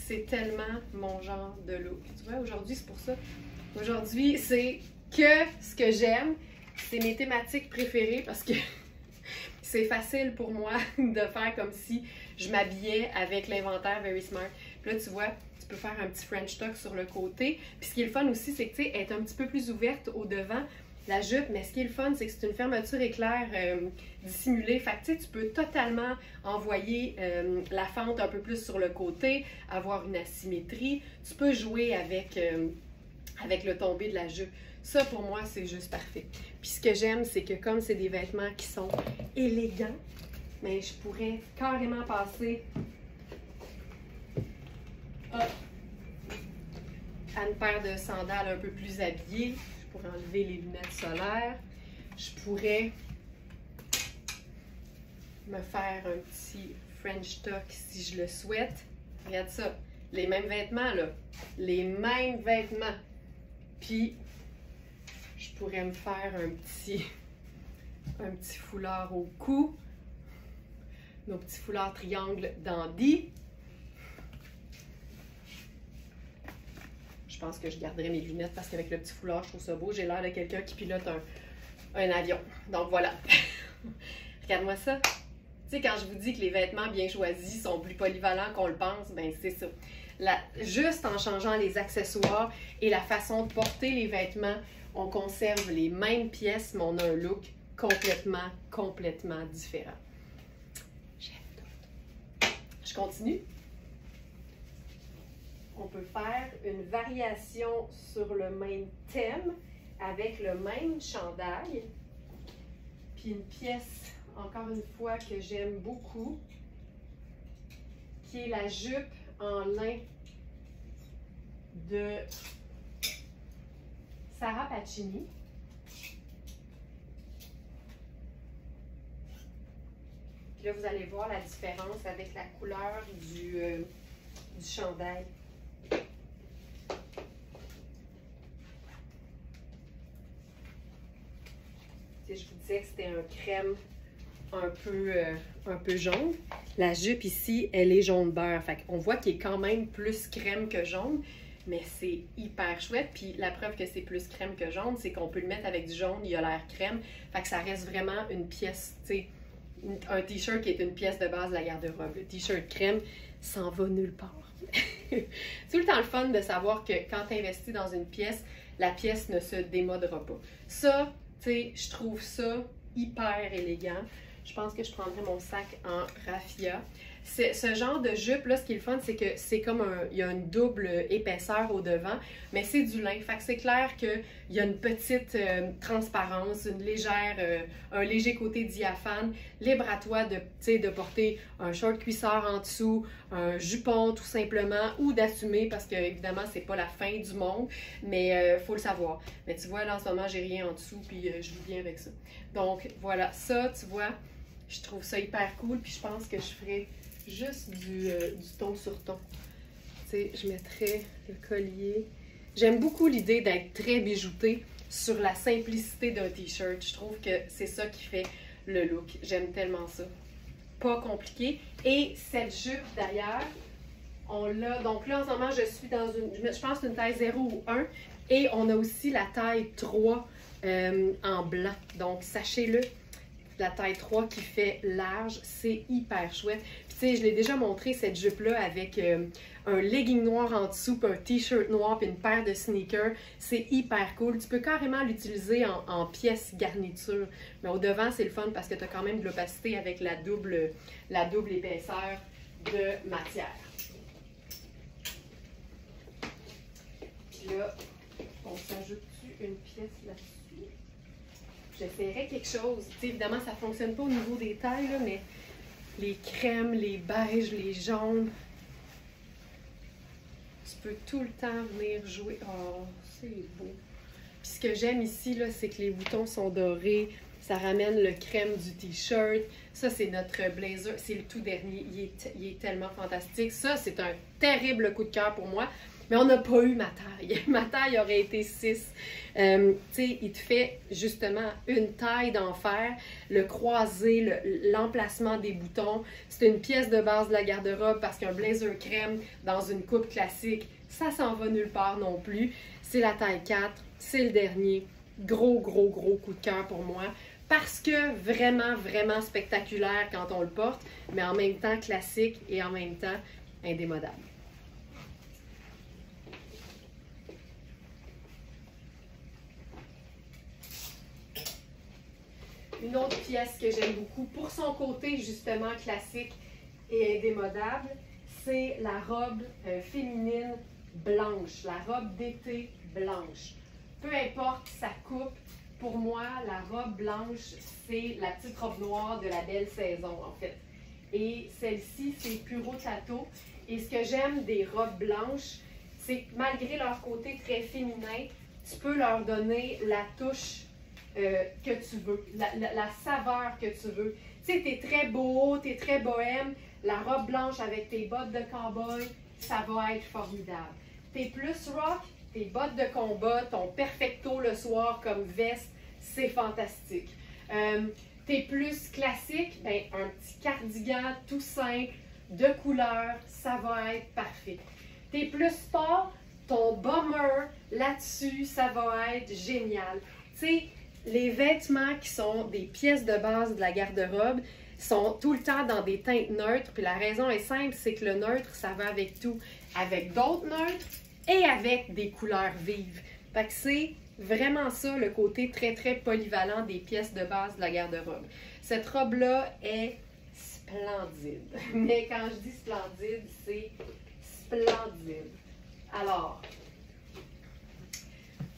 Speaker 1: C'est tellement mon genre de look. Tu vois, aujourd'hui, c'est pour ça Aujourd'hui, c'est que ce que j'aime. C'est mes thématiques préférées parce que c'est facile pour moi de faire comme si je m'habillais avec l'inventaire Very Smart. Puis là, tu vois, tu peux faire un petit French tuck sur le côté. Puis ce qui est le fun aussi, c'est que, tu sais, elle est un petit peu plus ouverte au devant, la jupe. Mais ce qui est le fun, c'est que c'est une fermeture éclair dissimulée. Fait que, tu sais, tu peux totalement envoyer la fente un peu plus sur le côté, avoir une asymétrie. Tu peux jouer avec le tombé de la jupe. Ça, pour moi, c'est juste parfait. Puis ce que j'aime, c'est que comme c'est des vêtements qui sont élégants, mais je pourrais carrément passer à une paire de sandales un peu plus habillées. Je pourrais enlever les lunettes solaires. Je pourrais me faire un petit French tuck si je le souhaite. Regarde ça. Les mêmes vêtements, là. Les mêmes vêtements. Puis, je pourrais me faire un petit foulard au cou. Nos petits foulards triangles dandy. Je pense que je garderai mes lunettes parce qu'avec le petit foulard, je trouve ça beau. J'ai l'air de quelqu'un qui pilote un avion. Donc voilà. Regarde-moi ça. Tu sais, quand je vous dis que les vêtements bien choisis sont plus polyvalents qu'on le pense, ben c'est ça. Juste en changeant les accessoires et la façon de porter les vêtements, on conserve les mêmes pièces, mais on a un look complètement différent. J'aime tout. Je continue. On peut faire une variation sur le même thème avec le même chandail. Puis une pièce, encore une fois, que j'aime beaucoup, qui est la jupe en lin de Sarah Pacini. Puis là, vous allez voir la différence avec la couleur du chandail. Je vous disais que c'était un crème un peu jaune. La jupe ici, elle est jaune beurre. Fait qu'on voit qu'il est quand même plus crème que jaune, mais c'est hyper chouette. Puis la preuve que c'est plus crème que jaune, c'est qu'on peut le mettre avec du jaune, il a l'air crème. Fait que ça reste vraiment une pièce, tu sais, un t-shirt qui est une pièce de base de la garde-robe. Le t-shirt crème s'en va nulle part. C'est tout le temps le fun de savoir que quand tu investis dans une pièce, la pièce ne se démodera pas. Ça, tu sais, je trouve ça hyper élégant. Je pense que je prendrais mon sac en raffia. Ce genre de jupe-là, ce qui est le fun, c'est que c'est comme il y a une double épaisseur au devant, mais c'est du lin. Fait que c'est clair qu'il y a une petite transparence, un léger côté diaphane. Libre à toi de porter un short cuisseur en dessous, un jupon tout simplement, ou d'assumer parce que évidemment c'est pas la fin du monde, mais faut le savoir. Mais tu vois, là en ce moment, j'ai rien en dessous, puis je vis bien avec ça. Donc voilà, ça, tu vois, je trouve ça hyper cool, puis je pense que je ferais juste du ton sur ton. Tu sais, je mettrais le collier. J'aime beaucoup l'idée d'être très bijoutée sur la simplicité d'un t-shirt. Je trouve que c'est ça qui fait le look. J'aime tellement ça. Pas compliqué. Et cette jupe, d'ailleurs, on l'a... Donc là, en ce moment, je suis dans je pense une taille 0 ou 1. Et on a aussi la taille 3 en blanc. Donc, sachez-le, la taille 3 qui fait large, c'est hyper chouette. Puis tu sais, je l'ai déjà montré cette jupe-là avec un legging noir en dessous, puis un t-shirt noir, puis une paire de sneakers. C'est hyper cool. Tu peux carrément l'utiliser en pièce garniture. Mais au devant, c'est le fun parce que tu as quand même de l'opacité avec la double épaisseur de matière. Puis là, on s'ajoute-tu une pièce là-dessus? J'essaierais quelque chose. Tu sais, évidemment, ça ne fonctionne pas au niveau des tailles, là, mais les crèmes, les beiges, les jaunes, tu peux tout le temps venir jouer. Oh, c'est beau. Puis ce que j'aime ici, c'est que les boutons sont dorés. Ça ramène le crème du t-shirt. Ça, c'est notre blazer. C'est le tout dernier. Il est tellement fantastique. Ça, c'est un terrible coup de cœur pour moi. Mais on n'a pas eu ma taille. Ma taille aurait été 6. Tu sais, il te fait justement une taille d'enfer. Le croisé, l'emplacement des boutons. C'est une pièce de base de la garde-robe parce qu'un blazer crème dans une coupe classique, ça s'en va nulle part non plus. c'est la taille 4, c'est le dernier. Gros, gros, gros coup de cœur pour moi. Parce que vraiment, vraiment spectaculaire quand on le porte, mais en même temps classique et en même temps indémodable. Une autre pièce que j'aime beaucoup, pour son côté justement classique et indémodable, c'est la robe féminine blanche, la robe d'été blanche. Peu importe sa coupe, pour moi, la robe blanche, c'est la petite robe noire de la belle saison, en fait. Et celle-ci, c'est Puro Tato. Et ce que j'aime des robes blanches, c'est que malgré leur côté très féminin, tu peux leur donner la touche que tu veux, la saveur que tu veux. Tu sais, tu es très beau, tu es très bohème, la robe blanche avec tes bottes de cow-boy, ça va être formidable. Tu es plus rock, tes bottes de combat, ton perfecto le soir comme veste, c'est fantastique. T'es plus classique, ben, un petit cardigan tout simple, de couleur, ça va être parfait. T'es plus sport, ton bomber là-dessus, ça va être génial. Tu sais, les vêtements qui sont des pièces de base de la garde-robe sont tout le temps dans des teintes neutres, puis la raison est simple, c'est que le neutre, ça va avec tout, avec d'autres neutres, et avec des couleurs vives. Fait que c'est vraiment ça, le côté très, très polyvalent des pièces de base de la garde-robe. Cette robe-là est splendide. Mais quand je dis splendide, c'est splendide. Alors,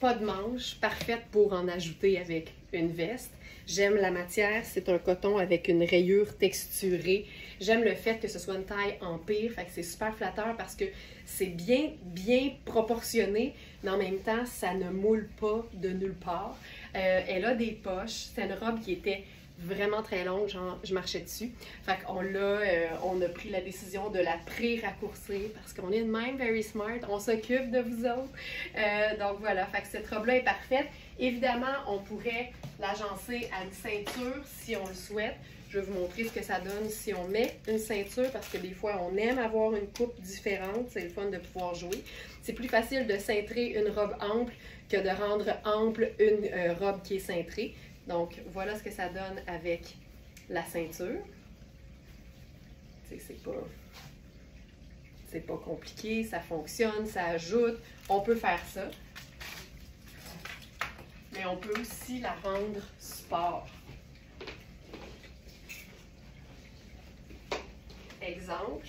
Speaker 1: pas de manche, parfaite pour en ajouter avec une veste. J'aime la matière, c'est un coton avec une rayure texturée. J'aime le fait que ce soit une taille empire, fait que c'est super flatteur parce que c'est bien, bien proportionné, mais en même temps, ça ne moule pas de nulle part. Elle a des poches, c'est une robe qui était vraiment très longue, genre je marchais dessus. Fait qu'on on a pris la décision de la pré-raccourcir parce qu'on est de même, very smart, on s'occupe de vous autres. Donc voilà, fait que cette robe-là est parfaite. Évidemment, on pourrait l'agencer à une ceinture si on le souhaite. Je vais vous montrer ce que ça donne si on met une ceinture parce que des fois, on aime avoir une coupe différente. C'est le fun de pouvoir jouer. C'est plus facile de cintrer une robe ample que de rendre ample une robe qui est cintrée. Donc, voilà ce que ça donne avec la ceinture. C'est pas compliqué, ça fonctionne, ça ajoute. On peut faire ça. Mais on peut aussi la rendre sport. Exemple,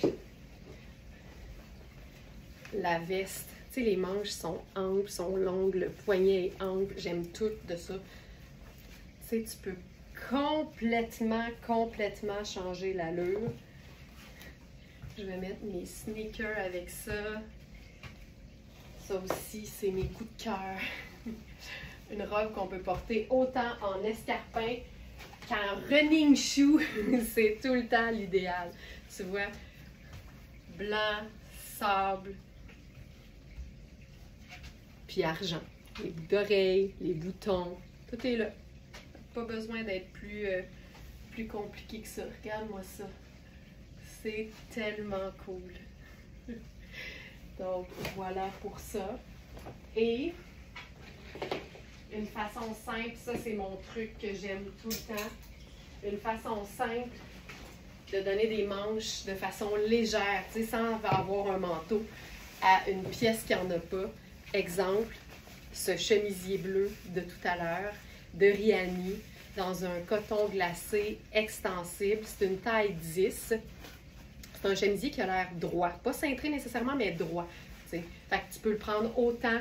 Speaker 1: la veste. Tu sais, les manches sont amples, sont longues, le poignet est ample. J'aime tout de ça. Tu sais, tu peux complètement changer l'allure. Je vais mettre mes sneakers avec ça. Ça aussi, c'est mes coups de cœur. Une robe qu'on peut porter autant en escarpin qu'en running shoe. C'est tout le temps l'idéal. Tu vois, blanc, sable, puis argent. Les bouts d'oreilles, les boutons, tout est là. Pas besoin d'être plus compliqué que ça. Regarde-moi ça. C'est tellement cool. Donc, voilà pour ça. Et une façon simple, ça c'est mon truc que j'aime tout le temps. Une façon simple de donner des manches de façon légère, tu sais, sans avoir un manteau, à une pièce qui n'en a pas. Exemple, ce chemisier bleu de tout à l'heure, de Riani, dans un coton glacé extensible. C'est une taille 10. C'est un chemisier qui a l'air droit. Pas cintré nécessairement, mais droit. T'sais. Fait que tu peux le prendre autant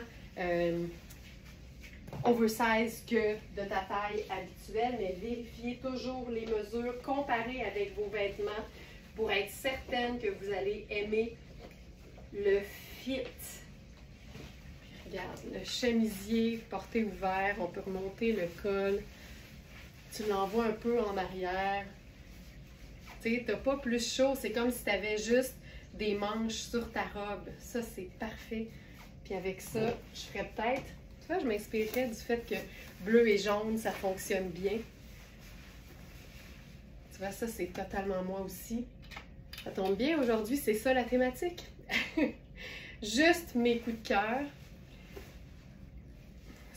Speaker 1: oversize que de ta taille habituelle, mais vérifiez toujours les mesures, comparez avec vos vêtements pour être certaine que vous allez aimer le fit. Regarde, le chemisier porté ouvert, on peut remonter le col, tu l'envoies un peu en arrière. Tu sais, t'as pas plus chaud, c'est comme si tu avais juste des manches sur ta robe. Ça, c'est parfait. Puis avec ça, je ferais peut-être... Tu vois, je m'inspirerais du fait que bleu et jaune, ça fonctionne bien. Tu vois, ça, c'est totalement moi aussi. Ça tombe bien, aujourd'hui, c'est ça la thématique. Juste mes coups de cœur.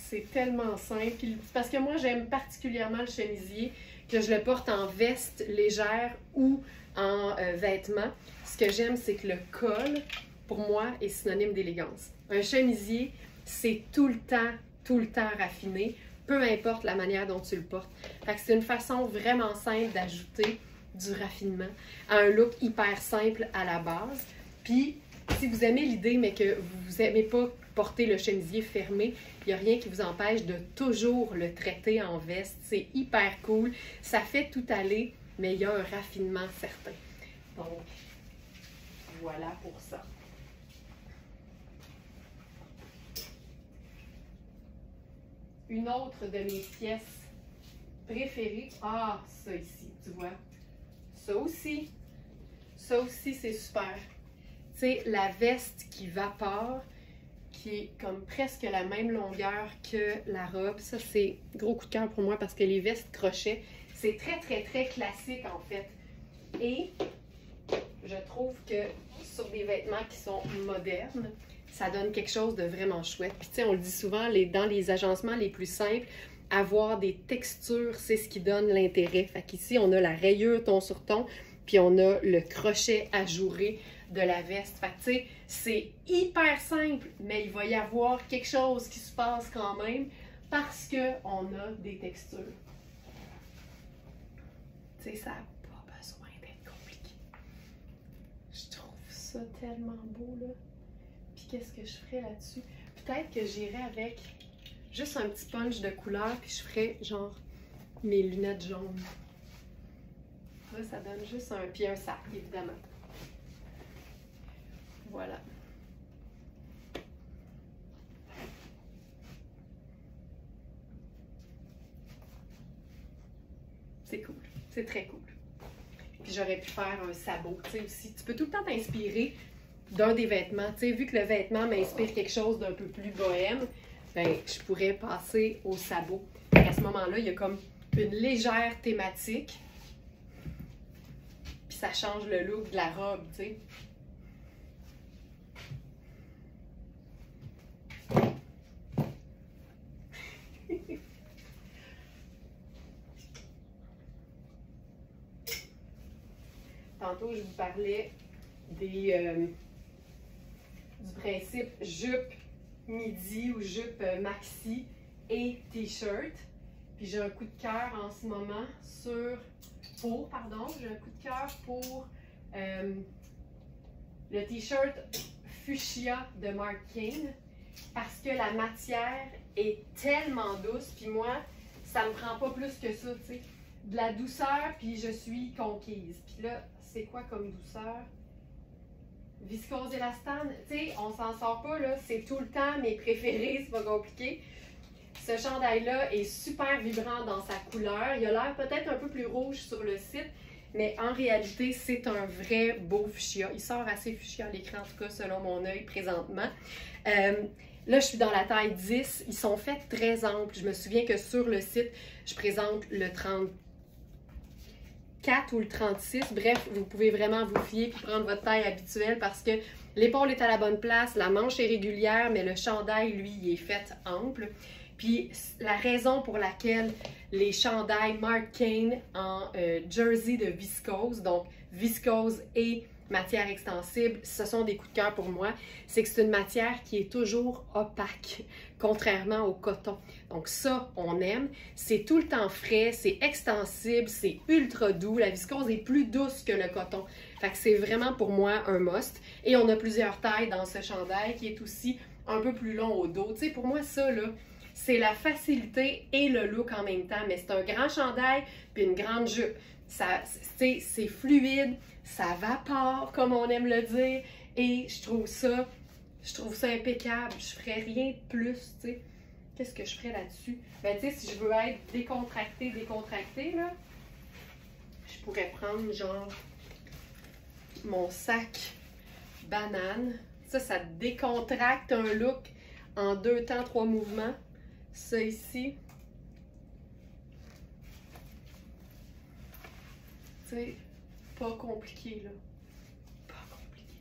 Speaker 1: c'est tellement simple. Puis, parce que moi, j'aime particulièrement le chemisier, que je le porte en veste légère ou en vêtements. Ce que j'aime, c'est que le col, pour moi, est synonyme d'élégance. Un chemisier, c'est tout le temps raffiné, peu importe la manière dont tu le portes. Fait que c'est une façon vraiment simple d'ajouter du raffinement à un look hyper simple à la base. Puis, si vous aimez l'idée, mais que vous n'aimez pas porter le chemisier fermé, il n'y a rien qui vous empêche de toujours le traiter en veste. C'est hyper cool. Ça fait tout aller, mais il y a un raffinement certain. Donc, voilà pour ça. Une autre de mes pièces préférées. Ah, ça ici, tu vois. Ça aussi, c'est super. Tu sais, la veste qui vapore, qui est comme presque la même longueur que la robe. Ça, c'est gros coup de cœur pour moi parce que les vestes crochet, c'est très classique en fait. Et je trouve que sur des vêtements qui sont modernes, ça donne quelque chose de vraiment chouette. Puis tu sais, on le dit souvent, dans les agencements les plus simples, avoir des textures, c'est ce qui donne l'intérêt. Fait qu'ici, on a la rayure ton sur ton, puis on a le crochet ajouré de la veste. Fait que tu sais, c'est hyper simple, mais il va y avoir quelque chose qui se passe quand même parce qu'on a des textures. Tu sais, ça n'a pas besoin d'être compliqué. Je trouve ça tellement beau, là. Puis qu'est-ce que je ferais là-dessus? Peut-être que j'irais avec juste un petit punch de couleur, puis je ferais genre mes lunettes jaunes. Là, ça donne juste un... Puis un sac, évidemment. Voilà. C'est cool. C'est très cool. Puis j'aurais pu faire un sabot, tu sais, aussi. Tu peux tout le temps t'inspirer d'un des vêtements. Tu sais, vu que le vêtement m'inspire quelque chose d'un peu plus bohème, ben, je pourrais passer au sabot. À ce moment-là, il y a comme une légère thématique. Puis ça change le look de la robe, tu sais. Tantôt, je vous parlais du principe jupe midi ou jupe maxi et t-shirt. Puis j'ai un coup de cœur en ce moment j'ai un coup de cœur pour le t-shirt fuchsia de Marc Cain parce que la matière est tellement douce. Puis moi, ça me prend pas plus que ça, tu sais. De la douceur, puis je suis conquise. Puis là, c'est quoi comme douceur? Viscose élastane, tu sais, on s'en sort pas, là. C'est tout le temps mes préférés, c'est pas compliqué. Ce chandail-là est super vibrant dans sa couleur. Il a l'air peut-être un peu plus rouge sur le site, mais en réalité, c'est un vrai beau fuchsia. Il sort assez fuchsia à l'écran, en tout cas, selon mon œil présentement. Là, je suis dans la taille 10. Ils sont faits très amples. Je me souviens que sur le site, je présente le 34 ou le 36. Bref, vous pouvez vraiment vous fier puis prendre votre taille habituelle parce que l'épaule est à la bonne place, la manche est régulière, mais le chandail, lui, il est fait ample. Puis la raison pour laquelle les chandails Marc Cain en jersey de viscose, donc viscose et matière extensible, ce sont des coups de cœur pour moi, c'est que c'est une matière qui est toujours opaque, contrairement au coton. Donc ça, on aime. C'est tout le temps frais, c'est extensible, c'est ultra doux. La viscose est plus douce que le coton. Fait que c'est vraiment pour moi un must. Et on a plusieurs tailles dans ce chandail qui est aussi un peu plus long au dos. Tu sais, pour moi, ça, là, c'est la facilité et le look en même temps. Mais c'est un grand chandail puis une grande jupe. C'est fluide, ça vapore, comme on aime le dire. Et je trouve ça impeccable. Je ferais rien de plus, tu sais. Qu'est-ce que je ferais là-dessus? Ben, tu sais, si je veux être décontractée, là, je pourrais prendre, genre, mon sac banane. Ça décontracte un look en 2 temps, 3 mouvements. Ça ici. Tu sais, pas compliqué, là. Pas compliqué.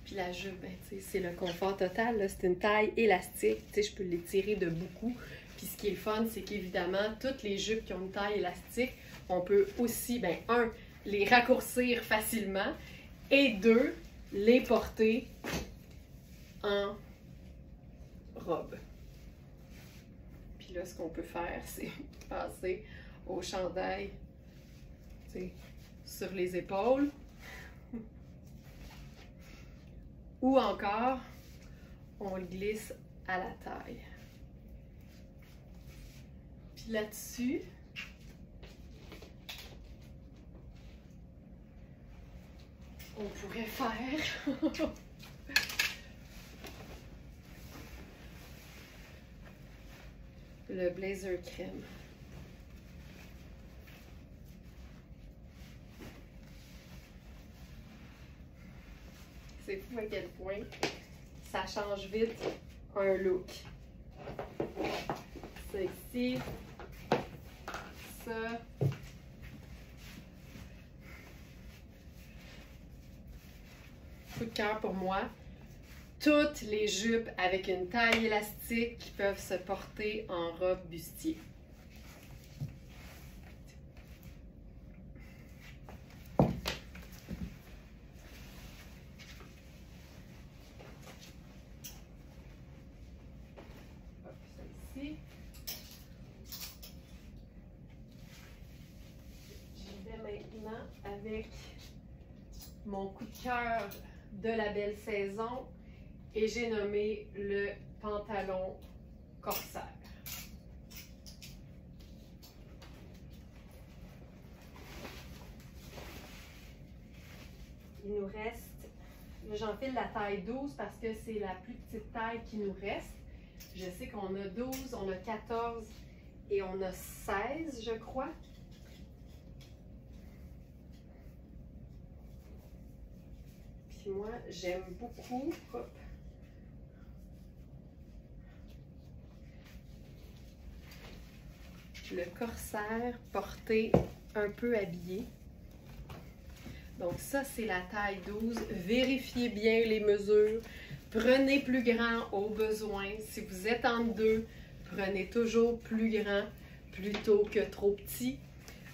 Speaker 1: Puis la jupe, ben, c'est le confort total. C'est une taille élastique. Je peux l'étirer de beaucoup. Puis ce qui est le fun, c'est qu'évidemment, toutes les jupes qui ont une taille élastique, on peut aussi, ben, un, les raccourcir facilement et deux, les porter en robe. Puis là, ce qu'on peut faire, c'est passer au chandail sur les épaules. Ou encore, on le glisse à la taille. Puis là-dessus, on pourrait faire le blazer crème. C'est fou à quel point ça change vite un look. Ça ici, ça. Coup de cœur pour moi. Toutes les jupes avec une taille élastique qui peuvent se porter en robe bustier. Avec mon coup de cœur de la belle saison et j'ai nommé le pantalon corsaire. Il nous reste, j'enfile la taille 12 parce que c'est la plus petite taille qui nous reste. Je sais qu'on a 12, on a 14 et on a 16, je crois. Puis moi, j'aime beaucoup le corsaire porté un peu habillé. Donc ça, c'est la taille 12. Vérifiez bien les mesures. Prenez plus grand au besoin. Si vous êtes en deux, prenez toujours plus grand plutôt que trop petit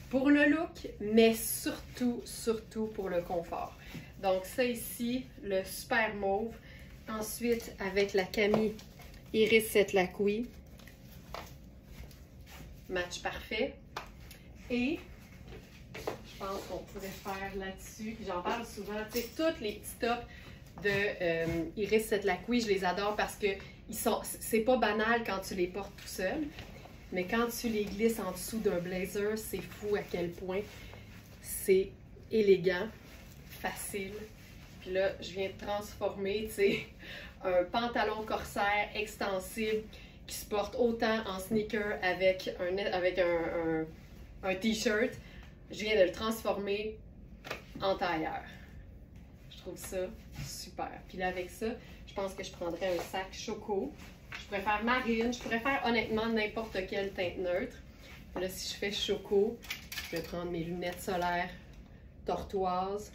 Speaker 1: pour le look, mais surtout, surtout pour le confort. Donc ça ici, le super mauve. Ensuite, avec la Camille Iris Set Lacouille. Match parfait. Et je pense qu'on pourrait faire là-dessus, puis j'en parle souvent, tu sais, tous les petits tops de Iris Set Lacouille, je les adore parce que c'est pas banal quand tu les portes tout seul, mais quand tu les glisses en dessous d'un blazer, c'est fou à quel point c'est élégant, facile. Puis là, je viens de transformer, tu sais, un pantalon corsaire extensible qui se porte autant en sneaker avec un t-shirt. Je viens de le transformer en tailleur. Je trouve ça super. Puis là, avec ça, je pense que je prendrais un sac choco. Je pourrais faire marine. Je pourrais faire honnêtement n'importe quelle teinte neutre. Là, si je fais choco, je vais prendre mes lunettes solaires tortoises.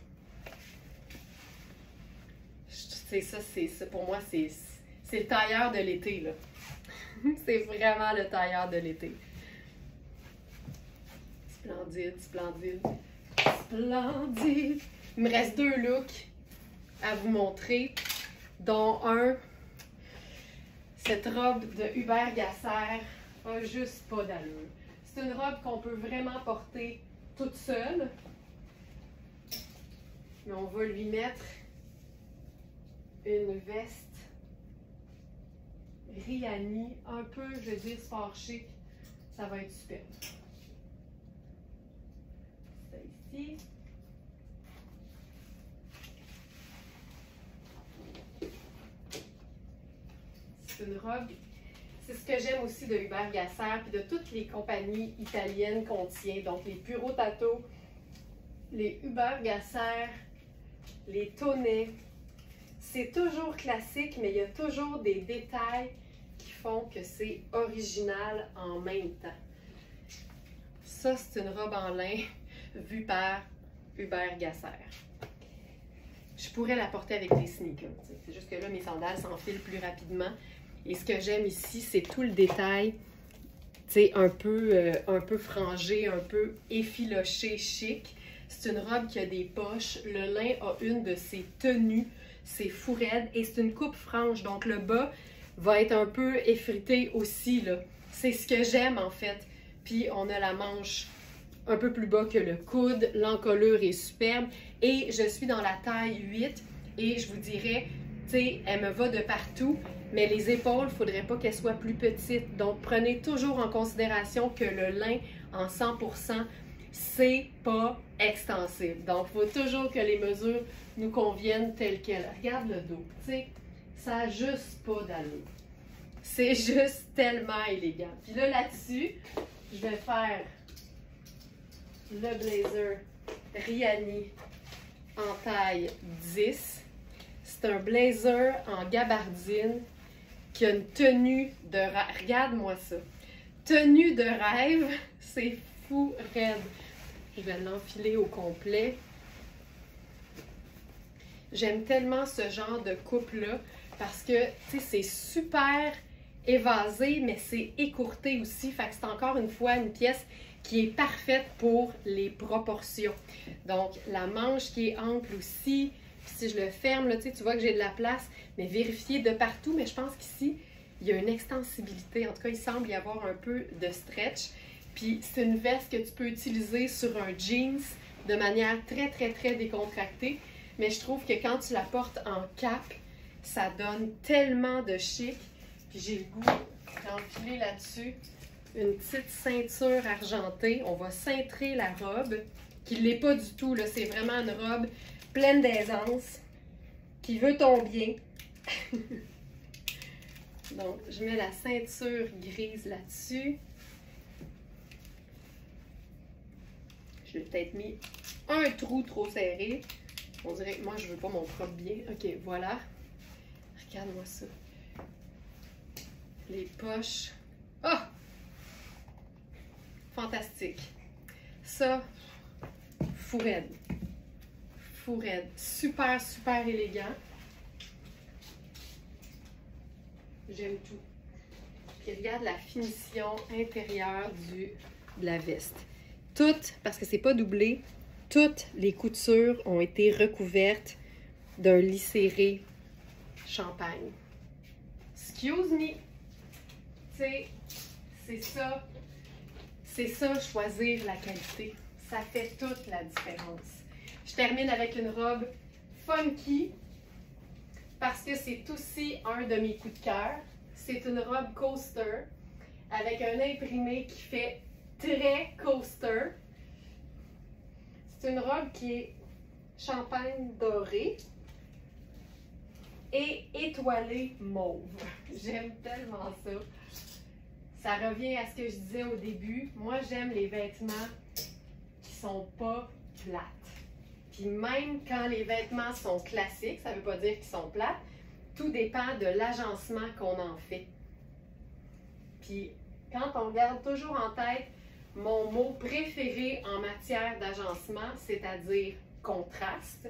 Speaker 1: C'est ça, pour moi, c'est le tailleur de l'été, là. C'est vraiment le tailleur de l'été. Splendide, splendide, splendide. Il me reste deux looks à vous montrer, dont un, cette robe de Hubert Gasser a juste pas d'allure. C'est une robe qu'on peut vraiment porter toute seule, mais on va lui mettre une veste Rihanni, un peu, je veux dire, sport chic. Ça va être super. Ça ici. C'est une robe. C'est ce que j'aime aussi de Hubert Gasser puis de toutes les compagnies italiennes qu'on tient. Donc les Puro Tato, les Hubert Gasser, les Tonnet. C'est toujours classique, mais il y a toujours des détails qui font que c'est original en même temps. Ça, c'est une robe en lin vue par Hubert Gasser. je pourrais la porter avec des sneakers. C'est juste que là, mes sandales s'enfilent plus rapidement. Et ce que j'aime ici, c'est tout le détail, un peu frangé, un peu effiloché, chic. C'est une robe qui a des poches. Le lin a une de ses tenues. C'est fou raide. Et c'est une coupe franche. Donc, le bas va être un peu effrité aussi, là. C'est ce que j'aime, en fait. Puis, on a la manche un peu plus bas que le coude. L'encolure est superbe. Et je suis dans la taille 8. Et je vous dirais, elle me va de partout. Mais les épaules, il ne faudrait pas qu'elles soient plus petites. Donc, prenez toujours en considération que le lin en 100%, c'est pas extensible. Donc, il faut toujours que les mesures nous conviennent telles quelles. Regarde le dos, ça n'a juste pas d'allure. C'est juste tellement élégant. Puis là, là-dessus, je vais faire le blazer Riani en taille 10. C'est un blazer en gabardine qui a une tenue de rêve. Regarde-moi ça. Tenue de rêve, c'est fou raide. Je vais l'enfiler au complet. J'aime tellement ce genre de coupe-là parce que, c'est super évasé, mais c'est écourté aussi. Fait que c'est encore une fois une pièce qui est parfaite pour les proportions. Donc, la manche qui est ample aussi. Puis si je le ferme, là, tu vois que j'ai de la place, mais vérifiez de partout. Mais je pense qu'ici, il y a une extensibilité. En tout cas, il semble y avoir un peu de stretch. Puis c'est une veste que tu peux utiliser sur un jeans de manière très, très, très décontractée. Mais je trouve que quand tu la portes en cap, ça donne tellement de chic. Puis j'ai le goût d'enfiler là-dessus une petite ceinture argentée. On va cintrer la robe, qui ne l'est pas du tout, là. C'est vraiment une robe pleine d'aisance, qui veut ton bien. Donc, je mets la ceinture grise là-dessus. J'ai peut-être mis un trou trop serré. On dirait que moi, je veux pas mon propre bien. OK, voilà. Regarde-moi ça. Les poches. Oh! Fantastique. Ça, fou raide. Fou raide. Super, super élégant. J'aime tout. Puis regarde la finition intérieure de la veste. Toutes, parce que c'est pas doublé, toutes les coutures ont été recouvertes d'un lis serré champagne. Excuse me. C'est ça. C'est ça, choisir la qualité. Ça fait toute la différence. Je termine avec une robe funky parce que c'est aussi un de mes coups de cœur. C'est une robe coaster avec un imprimé qui fait très coaster. C'est une robe qui est champagne doré et étoilée mauve. J'aime tellement ça. Ça revient à ce que je disais au début. Moi, j'aime les vêtements qui sont pas plates. Puis même quand les vêtements sont classiques, ça ne veut pas dire qu'ils sont plates, tout dépend de l'agencement qu'on en fait. Puis quand on garde toujours en tête mon mot préféré en matière d'agencement, c'est-à-dire contraste,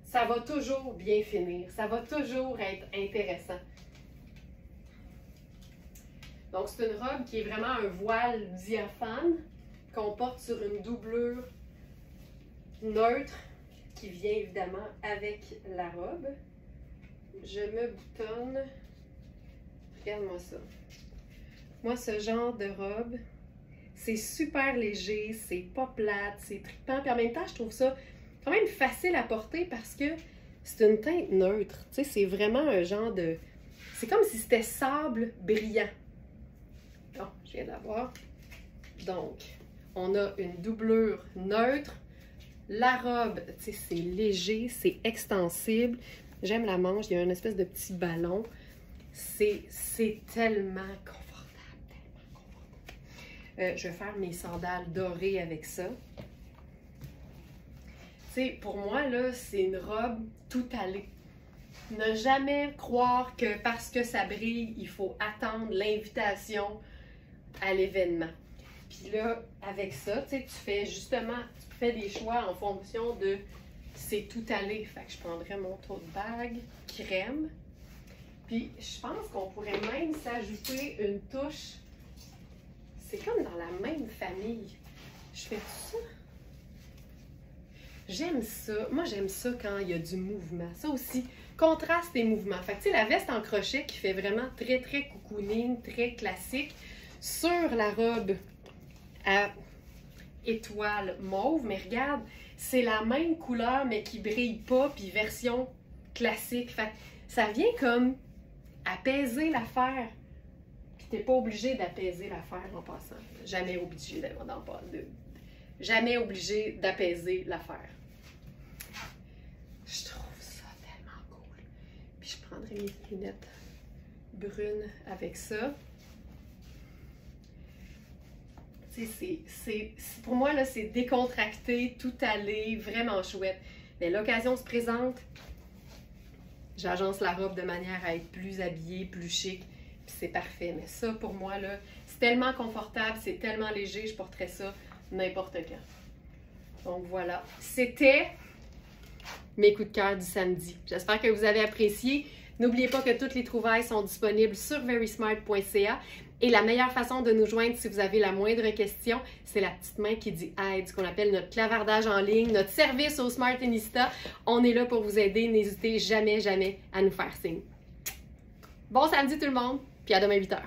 Speaker 1: ça va toujours bien finir. Ça va toujours être intéressant. Donc, c'est une robe qui est vraiment un voile diaphane qu'on porte sur une doublure neutre qui vient évidemment avec la robe. Je me boutonne. Regarde-moi ça. Moi, ce genre de robe, c'est super léger, c'est pas plate, c'est trippant. Puis en même temps, je trouve ça quand même facile à porter parce que c'est une teinte neutre. Tu sais, c'est vraiment un genre de... C'est comme si c'était sable brillant. Bon, je viens d'avoir. Donc, on a une doublure neutre. La robe, tu sais, c'est léger, c'est extensible. J'aime la manche, il y a une espèce de petit ballon. C'est tellement confortable, tellement confortable. Je vais faire mes sandales dorées avec ça. Tu sais, pour moi, là, c'est une robe tout allée. Ne jamais croire que parce que ça brille, il faut attendre l'invitation à l'événement. Puis là, avec ça, tu sais, tu fais justement, tu fais des choix en fonction de c'est tout allé. Fait que je prendrais mon tote bag crème. Puis je pense qu'on pourrait même s'ajouter une touche. C'est comme dans la même famille. Je fais tout ça. J'aime ça. Moi, j'aime ça quand il y a du mouvement. Ça aussi, contraste et mouvement. Fait que tu sais, la veste en crochet qui fait vraiment très, très cocooning, très classique, sur la robe à étoile mauve. Mais regarde, c'est la même couleur, mais qui brille pas, puis version classique. Fait que ça vient comme apaiser l'affaire. Puis t'es pas obligé d'apaiser l'affaire en passant. Jamais obligé jamais obligé d'apaiser l'affaire. Je trouve ça tellement cool. Puis je prendrai mes lunettes brunes avec ça. Tu sais, pour moi, là, c'est décontracté, tout allé, vraiment chouette. Mais l'occasion se présente, j'agence la robe de manière à être plus habillée, plus chic, puis c'est parfait. Mais ça, pour moi, là, c'est tellement confortable, c'est tellement léger, je porterais ça n'importe quand. Donc voilà, c'était mes coups de cœur du samedi. J'espère que vous avez apprécié. N'oubliez pas que toutes les trouvailles sont disponibles sur verysmart.ca. Et la meilleure façon de nous joindre si vous avez la moindre question, c'est la petite main qui dit aide, ce qu'on appelle notre clavardage en ligne, notre service au Smartinista. On est là pour vous aider. N'hésitez jamais, jamais à nous faire signe. Bon samedi tout le monde, puis à demain 8h.